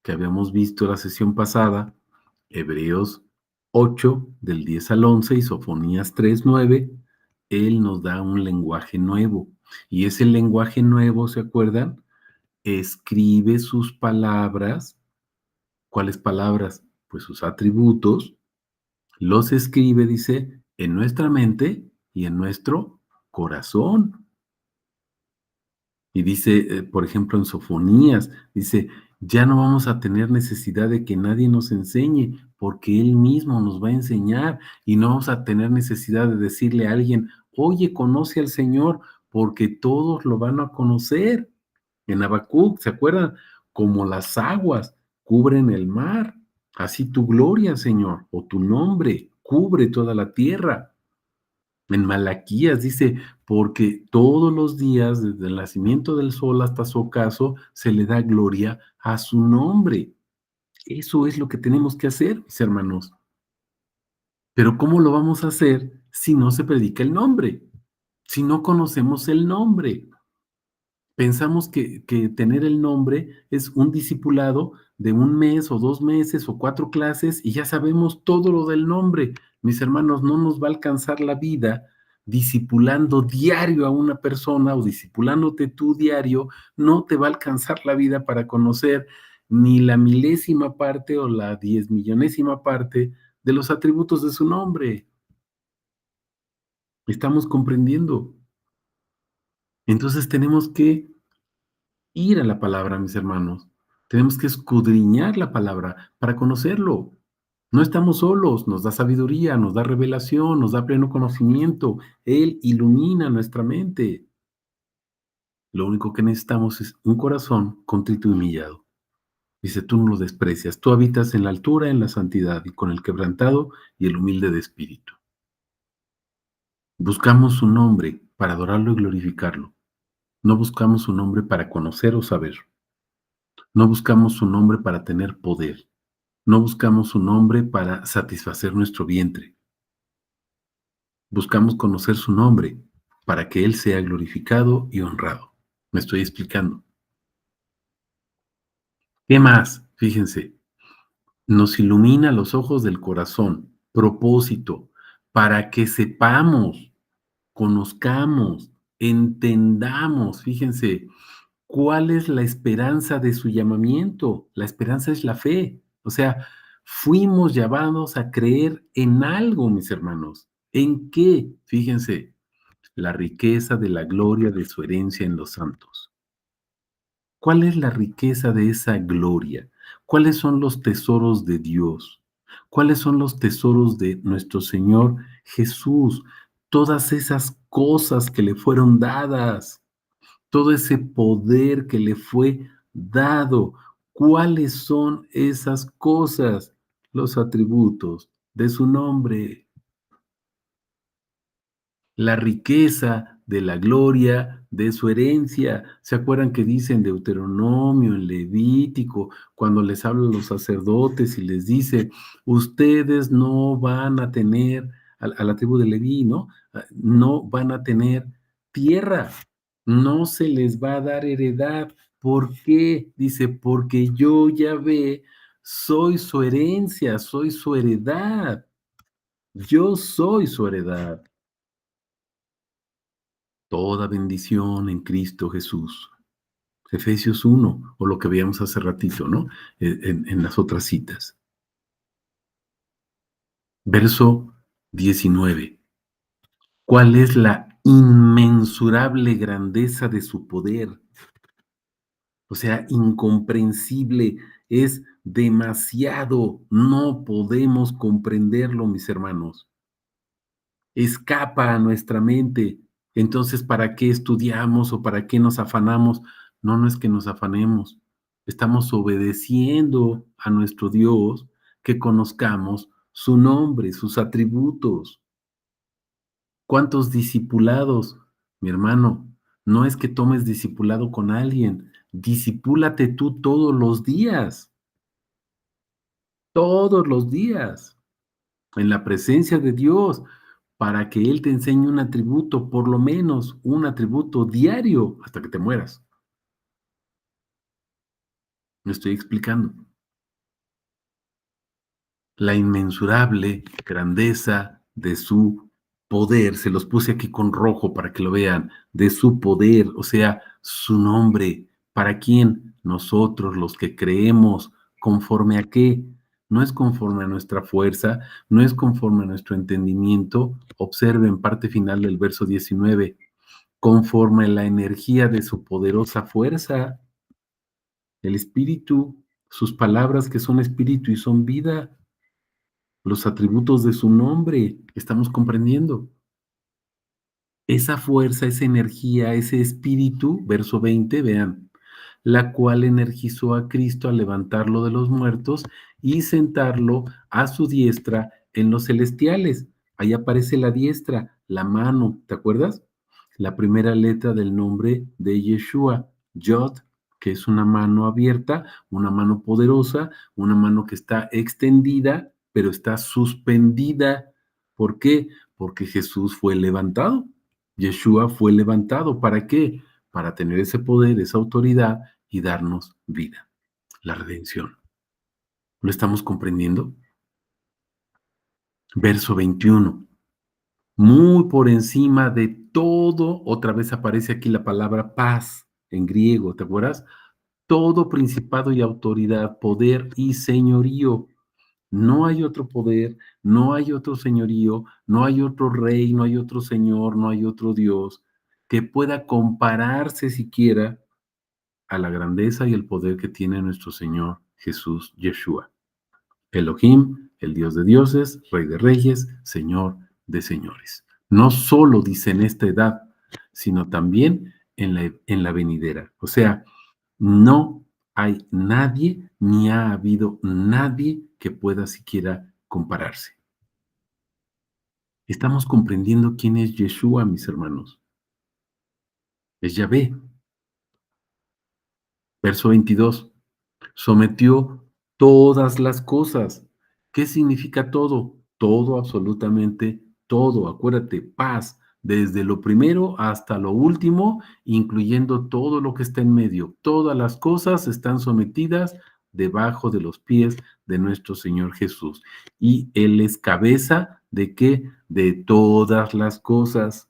que habíamos visto la sesión pasada? Hebreos 8, del 10 al 11 y Sofonías 3, 9. Él nos da un lenguaje nuevo. Y ese lenguaje nuevo, ¿se acuerdan? Escribe sus palabras. ¿Cuáles palabras? Pues sus atributos. Los escribe, dice, en nuestra mente y en nuestro corazón. Y dice, por ejemplo, en Sofonías, dice, ya no vamos a tener necesidad de que nadie nos enseñe, porque Él mismo nos va a enseñar y no vamos a tener necesidad de decirle a alguien, oye, conoce al Señor, porque todos lo van a conocer. En Habacuc, ¿se acuerdan? Como las aguas cubren el mar, así tu gloria, Señor, o tu nombre cubre toda la tierra. En Malaquías dice, porque todos los días, desde el nacimiento del sol hasta su ocaso, se le da gloria a su nombre. Eso es lo que tenemos que hacer, mis hermanos. Pero ¿cómo lo vamos a hacer si no se predica el nombre? Si no conocemos el nombre. Pensamos que tener el nombre es un discipulado de un mes o 2 meses o 4 clases y ya sabemos todo lo del nombre. Mis hermanos, no nos va a alcanzar la vida discipulando diario a una persona o discipulándote tú diario, no te va a alcanzar la vida para conocer ni la milésima parte o la 10 millonésima parte de los atributos de su nombre. Estamos comprendiendo. Entonces tenemos que ir a la palabra, mis hermanos. Tenemos que escudriñar la palabra para conocerlo. No estamos solos, nos da sabiduría, nos da revelación, nos da pleno conocimiento. Él ilumina nuestra mente. Lo único que necesitamos es un corazón contrito y humillado. Dice, tú no lo desprecias, tú habitas en la altura, en la santidad y con el quebrantado y el humilde de espíritu. Buscamos su nombre para adorarlo y glorificarlo. No buscamos su nombre para conocer o saber. No buscamos su nombre para tener poder. No buscamos su nombre para satisfacer nuestro vientre. Buscamos conocer su nombre para que Él sea glorificado y honrado. Me estoy explicando. ¿Qué más? Fíjense, nos ilumina los ojos del corazón, propósito, para que sepamos, conozcamos, entendamos, fíjense, ¿cuál es la esperanza de su llamamiento? La esperanza es la fe. O sea, fuimos llamados a creer en algo, mis hermanos. ¿En qué? Fíjense, la riqueza de la gloria de su herencia en los santos. ¿Cuál es la riqueza de esa gloria? ¿Cuáles son los tesoros de Dios? ¿Cuáles son los tesoros de nuestro Señor Jesús? Todas esas cosas que le fueron dadas, todo ese poder que le fue dado. ¿Cuáles son esas cosas? Los atributos de su nombre, la riqueza de la gloria de su herencia. ¿Se acuerdan que dice en Deuteronomio, en Levítico, cuando les habla a los sacerdotes y les dice, ustedes no van a tener, a la tribu de Leví, ¿no? No van a tener tierra, no se les va a dar heredad. ¿Por qué? Dice, porque yo, Yahvé, soy su herencia, soy su heredad. Yo soy su heredad. Toda bendición en Cristo Jesús. Efesios 1, o lo que veíamos hace ratito, ¿no? En las otras citas. Verso 19. ¿Cuál es la inmensurable grandeza de su poder? O sea, incomprensible, es demasiado, no podemos comprenderlo, mis hermanos. Escapa a nuestra mente. Entonces, ¿para qué estudiamos o para qué nos afanamos? No, no es que nos afanemos. Estamos obedeciendo a nuestro Dios que conozcamos su nombre, sus atributos. ¿Cuántos discipulados? Mi hermano, no es que tomes discipulado con alguien, discipúlate tú todos los días, en la presencia de Dios, para que Él te enseñe un atributo, por lo menos un atributo diario, hasta que te mueras. Me estoy explicando. La inmensurable grandeza de su poder, se los puse aquí con rojo para que lo vean, de su poder, o sea, su nombre. ¿Para quién? Nosotros, los que creemos, ¿conforme a qué? No es conforme a nuestra fuerza, no es conforme a nuestro entendimiento. Observen parte final del verso 19, conforme a la energía de su poderosa fuerza, el espíritu, sus palabras que son espíritu y son vida, los atributos de su nombre, estamos comprendiendo. Esa fuerza, esa energía, ese espíritu, verso 20, vean, la cual energizó a Cristo al levantarlo de los muertos y sentarlo a su diestra en los celestiales. Ahí aparece la diestra, la mano, ¿te acuerdas? La primera letra del nombre de Yeshua, Yod, que es una mano abierta, una mano poderosa, una mano que está extendida, pero está suspendida. ¿Por qué? Porque Jesús fue levantado. Yeshua fue levantado. ¿Para qué? Para tener ese poder, esa autoridad y darnos vida, la redención. ¿Lo estamos comprendiendo? Verso 21. Muy por encima de todo, otra vez aparece aquí la palabra paz en griego, ¿te acuerdas? Todo principado y autoridad, poder y señorío. No hay otro poder, no hay otro señorío, no hay otro rey, no hay otro señor, no hay otro Dios que pueda compararse siquiera a la grandeza y el poder que tiene nuestro Señor Jesús Yeshua. Elohim, el Dios de dioses, Rey de reyes, Señor de señores. No solo dice en esta edad, sino también en la venidera. O sea, no hay nadie, ni ha habido nadie que pueda siquiera compararse. Estamos comprendiendo quién es Yeshua, mis hermanos. Es Yahvé. Verso 22. Sometió todas las cosas. ¿Qué significa todo? Todo, absolutamente todo. Acuérdate, paz, desde lo primero hasta lo último, incluyendo todo lo que está en medio. Todas las cosas están sometidas debajo de los pies de nuestro Señor Jesús. Y Él es cabeza de qué? De todas las cosas,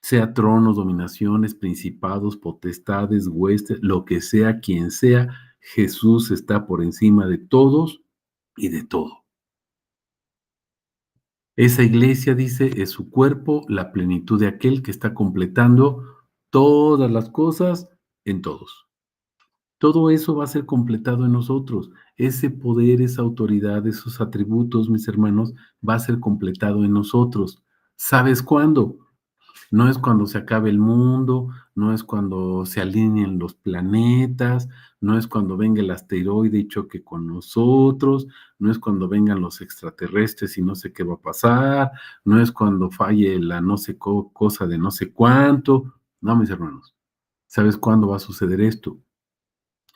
sea tronos, dominaciones, principados, potestades, huestes, lo que sea, quien sea, Jesús está por encima de todos y de todo. Esa iglesia, dice, es su cuerpo, la plenitud de aquel que está completando todas las cosas en todos. Todo eso va a ser completado en nosotros. Ese poder, esa autoridad, esos atributos, mis hermanos, va a ser completado en nosotros. ¿Sabes cuándo? No es cuando se acabe el mundo, no es cuando se alineen los planetas, no es cuando venga el asteroide y choque con nosotros, no es cuando vengan los extraterrestres y no sé qué va a pasar, no es cuando falle la no sé cosa de no sé cuánto. No, mis hermanos, ¿sabes cuándo va a suceder esto?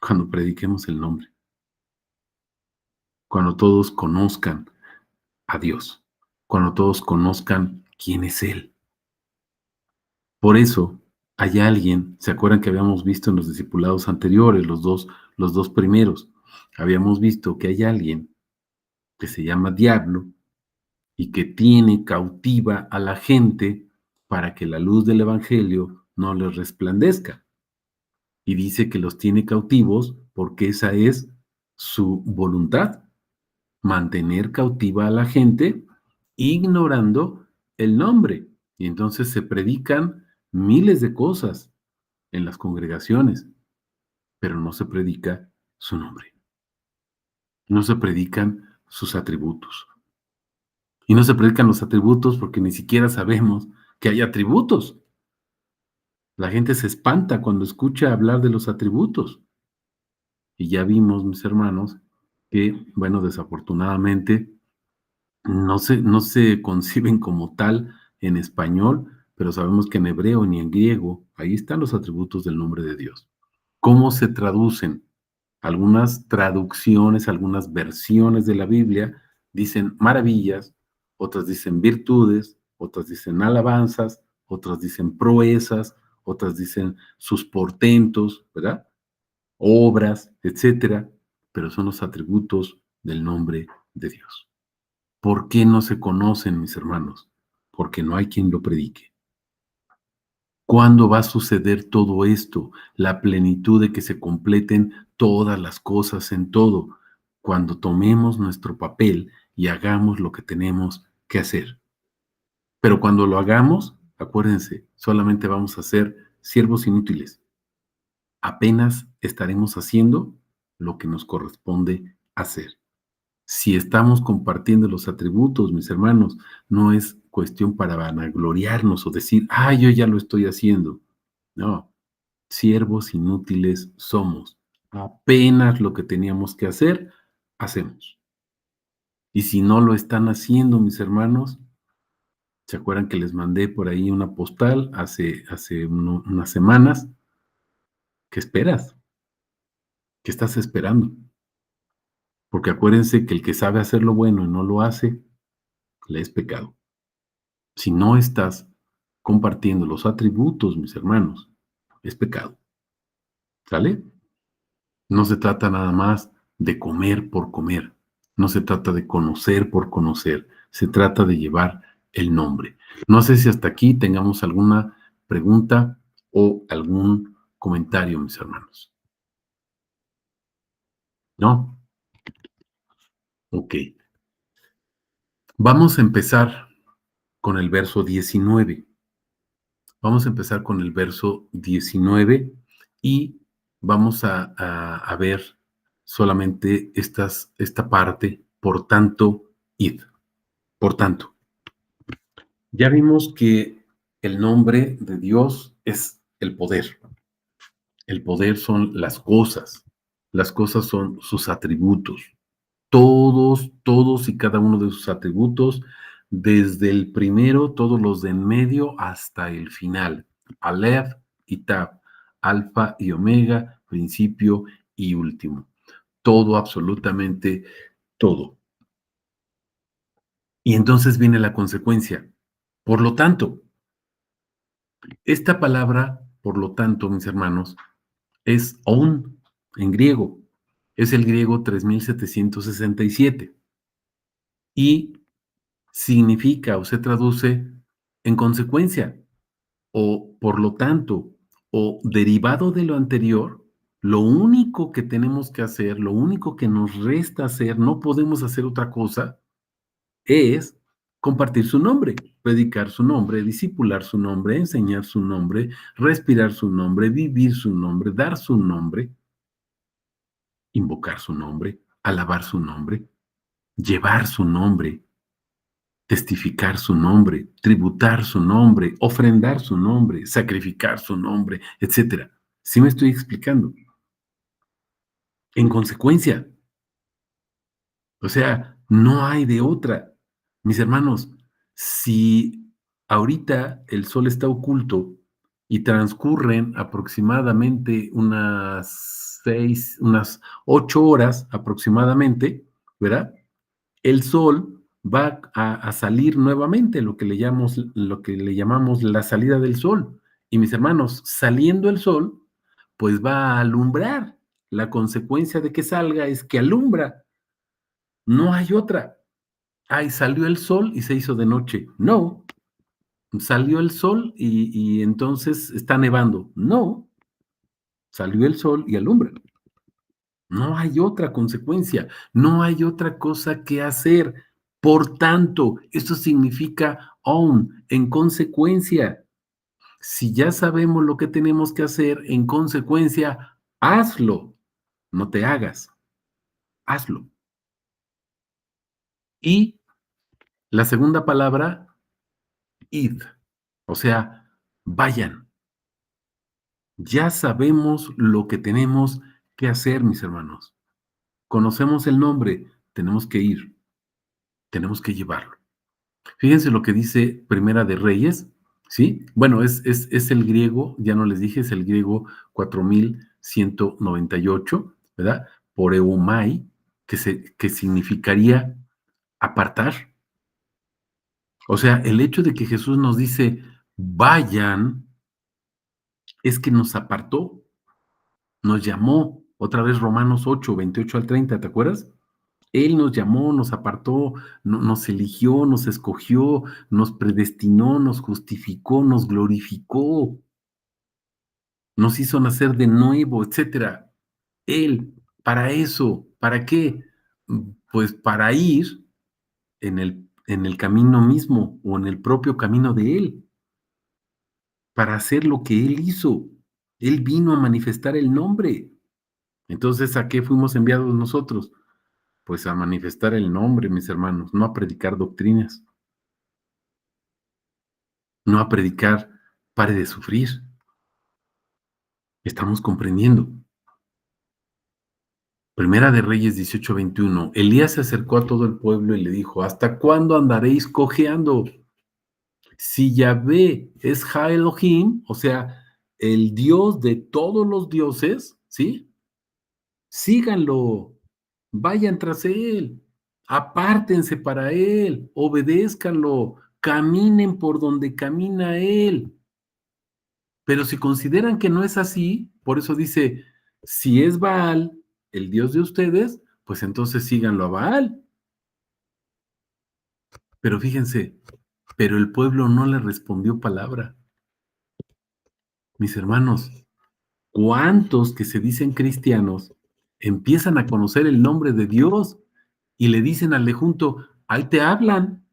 Cuando prediquemos el nombre, cuando todos conozcan a Dios, cuando todos conozcan quién es Él. Por eso, hay alguien, ¿se acuerdan que habíamos visto en los discipulados anteriores, los dos primeros? Habíamos visto que hay alguien que se llama Diablo y que tiene cautiva a la gente para que la luz del Evangelio no les resplandezca. Y dice que los tiene cautivos porque esa es su voluntad, mantener cautiva a la gente ignorando el nombre. Y entonces se predican miles de cosas en las congregaciones, pero no se predica su nombre, no se predican sus atributos. Y no se predican los atributos porque ni siquiera sabemos que hay atributos. La gente se espanta cuando escucha hablar de los atributos. Y ya vimos, mis hermanos, que, bueno, desafortunadamente no se conciben como tal en español, pero sabemos que en hebreo ni en griego, ahí están los atributos del nombre de Dios. ¿Cómo se traducen? Algunas traducciones, algunas versiones de la Biblia dicen maravillas, otras dicen virtudes, otras dicen alabanzas, otras dicen proezas, otras dicen sus portentos, ¿verdad? Obras, etcétera, pero son los atributos del nombre de Dios. ¿Por qué no se conocen, mis hermanos? Porque no hay quien lo predique. ¿Cuándo va a suceder todo esto? La plenitud de que se completen todas las cosas en todo. Cuando tomemos nuestro papel y hagamos lo que tenemos que hacer. Pero cuando lo hagamos, acuérdense, solamente vamos a ser siervos inútiles. Apenas estaremos haciendo lo que nos corresponde hacer. Si estamos compartiendo los atributos, mis hermanos, no es cuestión para vanagloriarnos o decir, ah, yo ya lo estoy haciendo. No, siervos inútiles somos. Apenas lo que teníamos que hacer, hacemos. Y si no lo están haciendo, mis hermanos, ¿se acuerdan que les mandé por ahí una postal hace unas semanas? ¿Qué esperas? ¿Qué estás esperando? Porque acuérdense que el que sabe hacer lo bueno y no lo hace, le es pecado. Si no estás compartiendo los atributos, mis hermanos, es pecado. ¿Sale? No se trata nada más de comer por comer. No se trata de conocer por conocer. Se trata de llevar el nombre. No sé si hasta aquí tengamos alguna pregunta o algún comentario, mis hermanos. ¿No? Ok. Vamos a empezar con el verso 19. Vamos a empezar con el verso 19 y vamos a ver solamente esta parte, por tanto, id. Por tanto, ya vimos que el nombre de Dios es el poder. El poder son las cosas son sus atributos. Todos y cada uno de sus atributos, desde el primero, todos los de en medio hasta el final. Aleph y Tab, alfa y omega, principio y último. Todo, absolutamente todo. Y entonces viene la consecuencia. Por lo tanto, esta palabra, por lo tanto, mis hermanos, es on en griego. Es el griego 3767 y significa o se traduce en consecuencia o por lo tanto o derivado de lo anterior. Lo único que tenemos que hacer, lo único que nos resta hacer, no podemos hacer otra cosa, es compartir su nombre, predicar su nombre, discipular su nombre, enseñar su nombre, respirar su nombre, vivir su nombre, dar su nombre, invocar su nombre, alabar su nombre, llevar su nombre, testificar su nombre, tributar su nombre, ofrendar su nombre, sacrificar su nombre, etcétera. ¿Sí me estoy explicando? En consecuencia, o sea, no hay de otra. Mis hermanos, si ahorita el sol está oculto y transcurren aproximadamente unas 8 horas aproximadamente, ¿verdad? El sol va a salir nuevamente, lo que le llamamos la salida del sol. Y mis hermanos, saliendo el sol, pues va a alumbrar. La consecuencia de que salga es que alumbra. No hay otra. Ay, salió el sol y se hizo de noche. No, salió el sol y entonces está nevando. No, salió el sol y alumbra. No hay otra consecuencia, no hay otra cosa que hacer. Por tanto, esto significa aún, en consecuencia. Si ya sabemos lo que tenemos que hacer, en consecuencia, hazlo. No te hagas, hazlo. Y la segunda palabra, id, o sea, vayan. Ya sabemos lo que tenemos que hacer, mis hermanos. Conocemos el nombre, tenemos que ir, tenemos que llevarlo. Fíjense lo que dice Primera de Reyes, ¿sí? Bueno, es el griego, ya no les dije, es el griego 4198, ¿verdad? Por eumai, que significaría apartar. O sea, el hecho de que Jesús nos dice, vayan, es que nos apartó, nos llamó. Otra vez Romanos 8, 28 al 30, ¿te acuerdas? Él nos llamó, nos apartó, nos eligió, nos escogió, nos predestinó, nos justificó, nos glorificó, nos hizo nacer de nuevo, etcétera. Él, para eso, ¿para qué? Pues para ir en el camino mismo o en el propio camino de Él, para hacer lo que Él hizo. Él vino a manifestar el nombre. Entonces, ¿a qué fuimos enviados nosotros? Pues a manifestar el nombre, mis hermanos, no a predicar doctrinas, no a predicar pare de sufrir. Estamos comprendiendo. Primera de Reyes 18:21. Elías se acercó a todo el pueblo y le dijo, ¿hasta cuándo andaréis cojeando? Si Yahvé es Ja Elohim, o sea, el Dios de todos los dioses, ¿sí? Síganlo, vayan tras él, Apártense para Él, obedézcanlo, caminen por donde camina Él. Pero si consideran que no es así, por eso dice, si es Baal, el Dios de ustedes, pues entonces síganlo a Baal. Pero fíjense, pero el pueblo no le respondió palabra. Mis hermanos, ¿cuántos que se dicen cristianos empiezan a conocer el nombre de Dios y le dicen al de junto, ahí te hablan?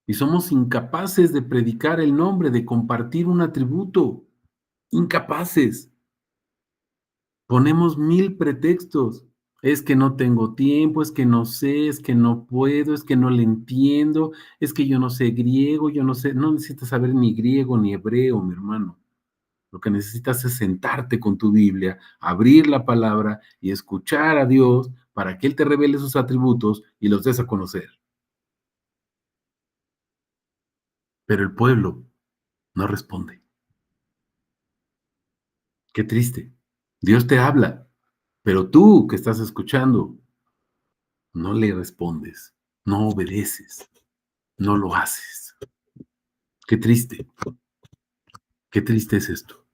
Y somos incapaces de predicar el nombre, de compartir un atributo. Incapaces. Ponemos mil pretextos. Es que no tengo tiempo, es que no sé, es que no puedo, es que no le entiendo, es que yo no sé griego, yo no sé, no necesitas saber ni griego ni hebreo, mi hermano. Lo que necesitas es sentarte con tu Biblia, abrir la palabra y escuchar a Dios para que Él te revele sus atributos y los des a conocer. Pero el pueblo no responde. Qué triste. Dios te habla, pero tú que estás escuchando, no le respondes, no obedeces, no lo haces. Qué triste es esto.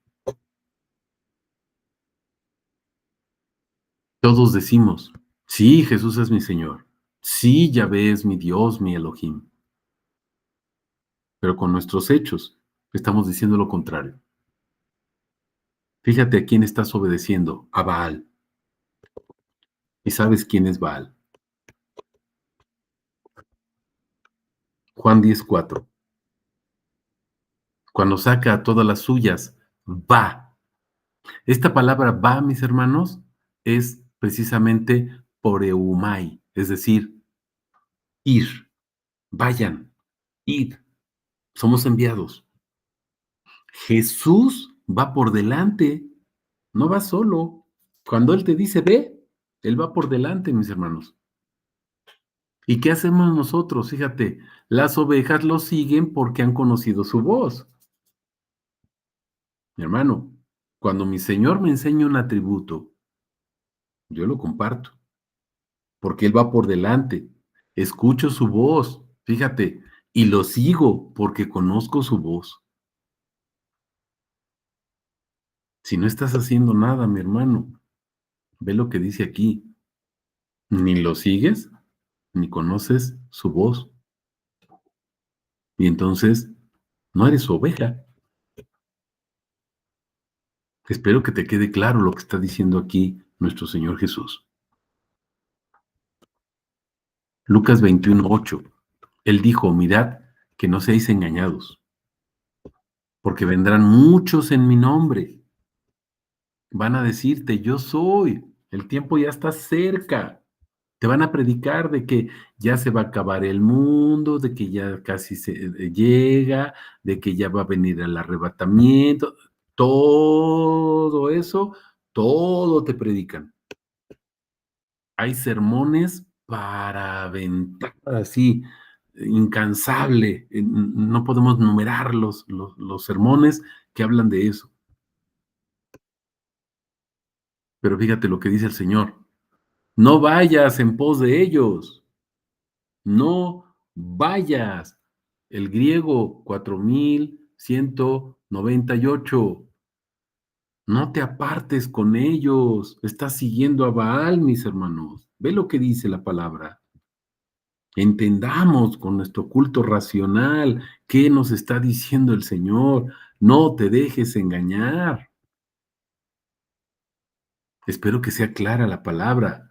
Todos decimos, sí, Jesús es mi Señor, sí, Yahvé es mi Dios, mi Elohim, pero con nuestros hechos estamos diciendo lo contrario. Fíjate a quién estás obedeciendo, a Baal. ¿Y sabes quién es Baal? Juan 10:4. Cuando saca a todas las suyas, va. Esta palabra va, mis hermanos, es precisamente poreumai, es decir, ir, vayan, id, somos enviados. Jesús va por delante, no va solo. Cuando Él te dice ve, Él va por delante, mis hermanos. ¿Y qué hacemos nosotros? Fíjate, las ovejas lo siguen porque han conocido su voz. Mi hermano, cuando mi Señor me enseña un atributo, yo lo comparto, porque Él va por delante. Escucho su voz, fíjate, y lo sigo porque conozco su voz. Si no estás haciendo nada, mi hermano, ve lo que dice aquí. Ni lo sigues, ni conoces su voz. Y entonces, no eres su oveja. Espero que te quede claro lo que está diciendo aquí nuestro Señor Jesús. Lucas 21:8. Él dijo, mirad que no seáis engañados, porque vendrán muchos en mi nombre. Van a decirte, yo soy, el tiempo ya está cerca. Te van a predicar de que ya se va a acabar el mundo, de que ya casi se llega, de que ya va a venir el arrebatamiento. Todo eso, todo te predican. Hay sermones para aventar así, incansable. No podemos numerar los sermones que hablan de eso. Pero fíjate lo que dice el Señor. No vayas en pos de ellos. No vayas. El griego 4198. No te apartes con ellos. Estás siguiendo a Baal, mis hermanos. Ve lo que dice la palabra. Entendamos con nuestro culto racional qué nos está diciendo el Señor. No te dejes engañar. Espero que sea clara la palabra.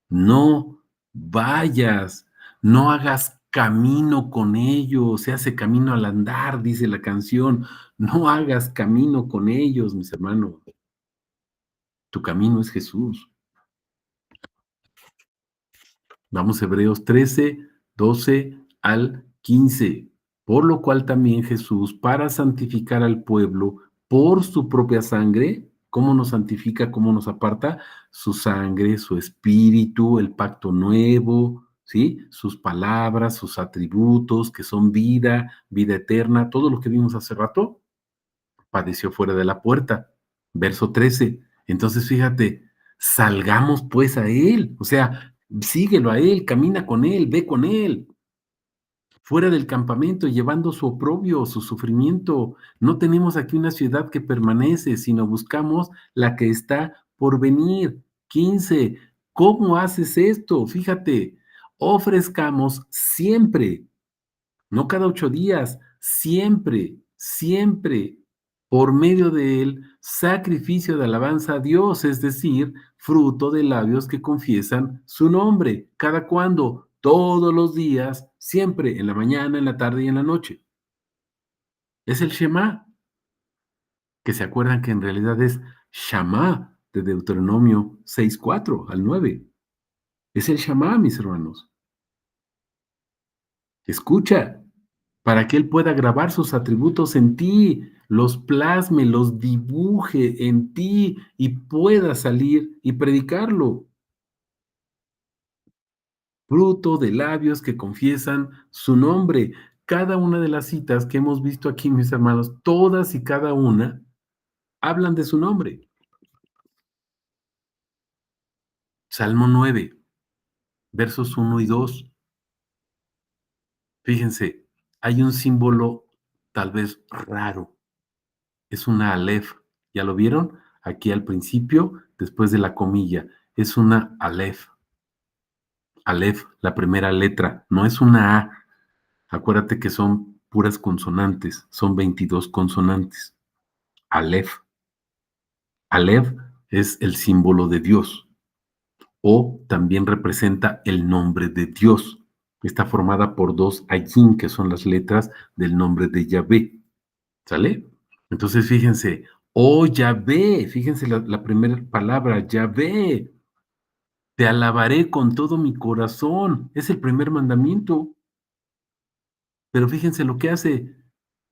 No vayas, no hagas camino con ellos, se hace camino al andar, dice la canción. No hagas camino con ellos, mis hermanos. Tu camino es Jesús. Vamos, Hebreos 13:12 al 15. Por lo cual también Jesús, para santificar al pueblo por su propia sangre, ¿cómo nos santifica, cómo nos aparta? Su sangre, su espíritu, el pacto nuevo, ¿sí? Sus palabras, sus atributos, que son vida, vida eterna, todo lo que vimos hace rato, padeció fuera de la puerta. Verso 13. Entonces, fíjate, Salgamos pues a Él, o sea, síguelo a Él, camina con Él, ve con Él, fuera del campamento, llevando su oprobio, su sufrimiento. No tenemos aquí una ciudad que permanece, sino buscamos la que está por venir. 15. ¿Cómo haces esto? Fíjate, ofrezcamos siempre, no cada 8 días, siempre, siempre, por medio de él, sacrificio de alabanza a Dios, es decir, fruto de labios que confiesan su nombre. ¿Cada cuándo? Todos los días, siempre, en la mañana, en la tarde y en la noche. Es el Shema, que se acuerdan que en realidad es Shama de Deuteronomio 6:4 al 9. Es el Shama, mis hermanos. Escucha, para que Él pueda grabar sus atributos en ti, los plasme, los dibuje en ti y pueda salir y predicarlo. Fruto de labios que confiesan su nombre. Cada una de las citas que hemos visto aquí, mis hermanos, todas y cada una hablan de su nombre. Salmo 9, versos 1 y 2. Fíjense, hay un símbolo tal vez raro. Es una Aleph. ¿Ya lo vieron? Aquí al principio, después de la comilla. Es una Aleph. Aleph, la primera letra. No es una A. Acuérdate que son puras consonantes. Son 22 consonantes. Aleph. Aleph es el símbolo de Dios. O también representa el nombre de Dios. Está formada por dos ayin, que son las letras del nombre de Yahvé. ¿Sale? Entonces, fíjense, oh Yahvé, fíjense la primera palabra, Yahvé, te alabaré con todo mi corazón. Es el primer mandamiento. Pero fíjense lo que hace,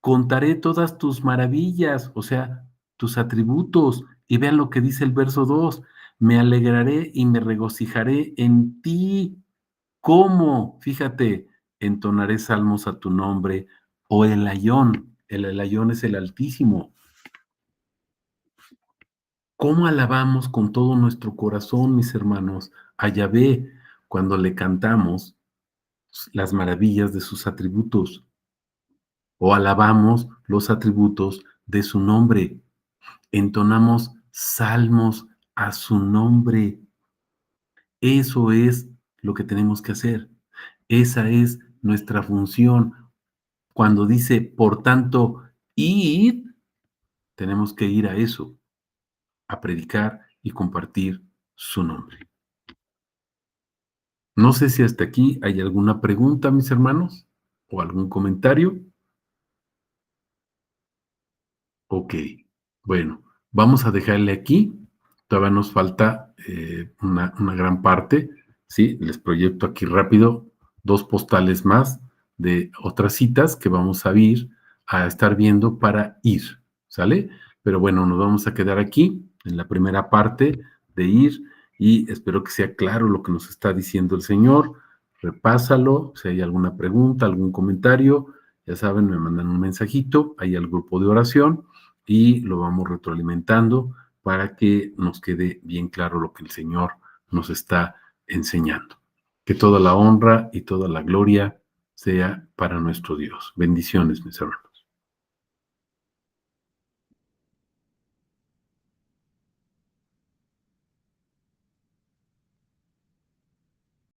contaré todas tus maravillas, o sea, tus atributos. Y vean lo que dice el verso 2, me alegraré y me regocijaré en ti. ¿Cómo? Fíjate, entonaré salmos a tu nombre, o el Ayón. El Ayón es el Altísimo. ¿Cómo alabamos con todo nuestro corazón, mis hermanos, a Yahvé cuando le cantamos las maravillas de sus atributos? O alabamos los atributos de su nombre, entonamos salmos a su nombre. Eso es lo que tenemos que hacer. Esa es nuestra función. Cuando dice, por tanto, id, tenemos que ir a eso, a predicar y compartir su nombre. No sé si hasta aquí hay alguna pregunta, mis hermanos, o algún comentario. Ok, bueno, vamos a dejarle aquí. Todavía nos falta una gran parte, ¿sí? Les proyecto aquí rápido 2 postales más de otras citas que vamos a ir a estar viendo para ir, ¿sale? Pero bueno, nos vamos a quedar aquí en la primera parte de ir y espero que sea claro lo que nos está diciendo el Señor. Repásalo, si hay alguna pregunta, algún comentario, ya saben, me mandan un mensajito ahí al grupo de oración y lo vamos retroalimentando para que nos quede bien claro lo que el Señor nos está enseñando. Que toda la honra y toda la gloria sea para nuestro Dios. Bendiciones, mis hermanos.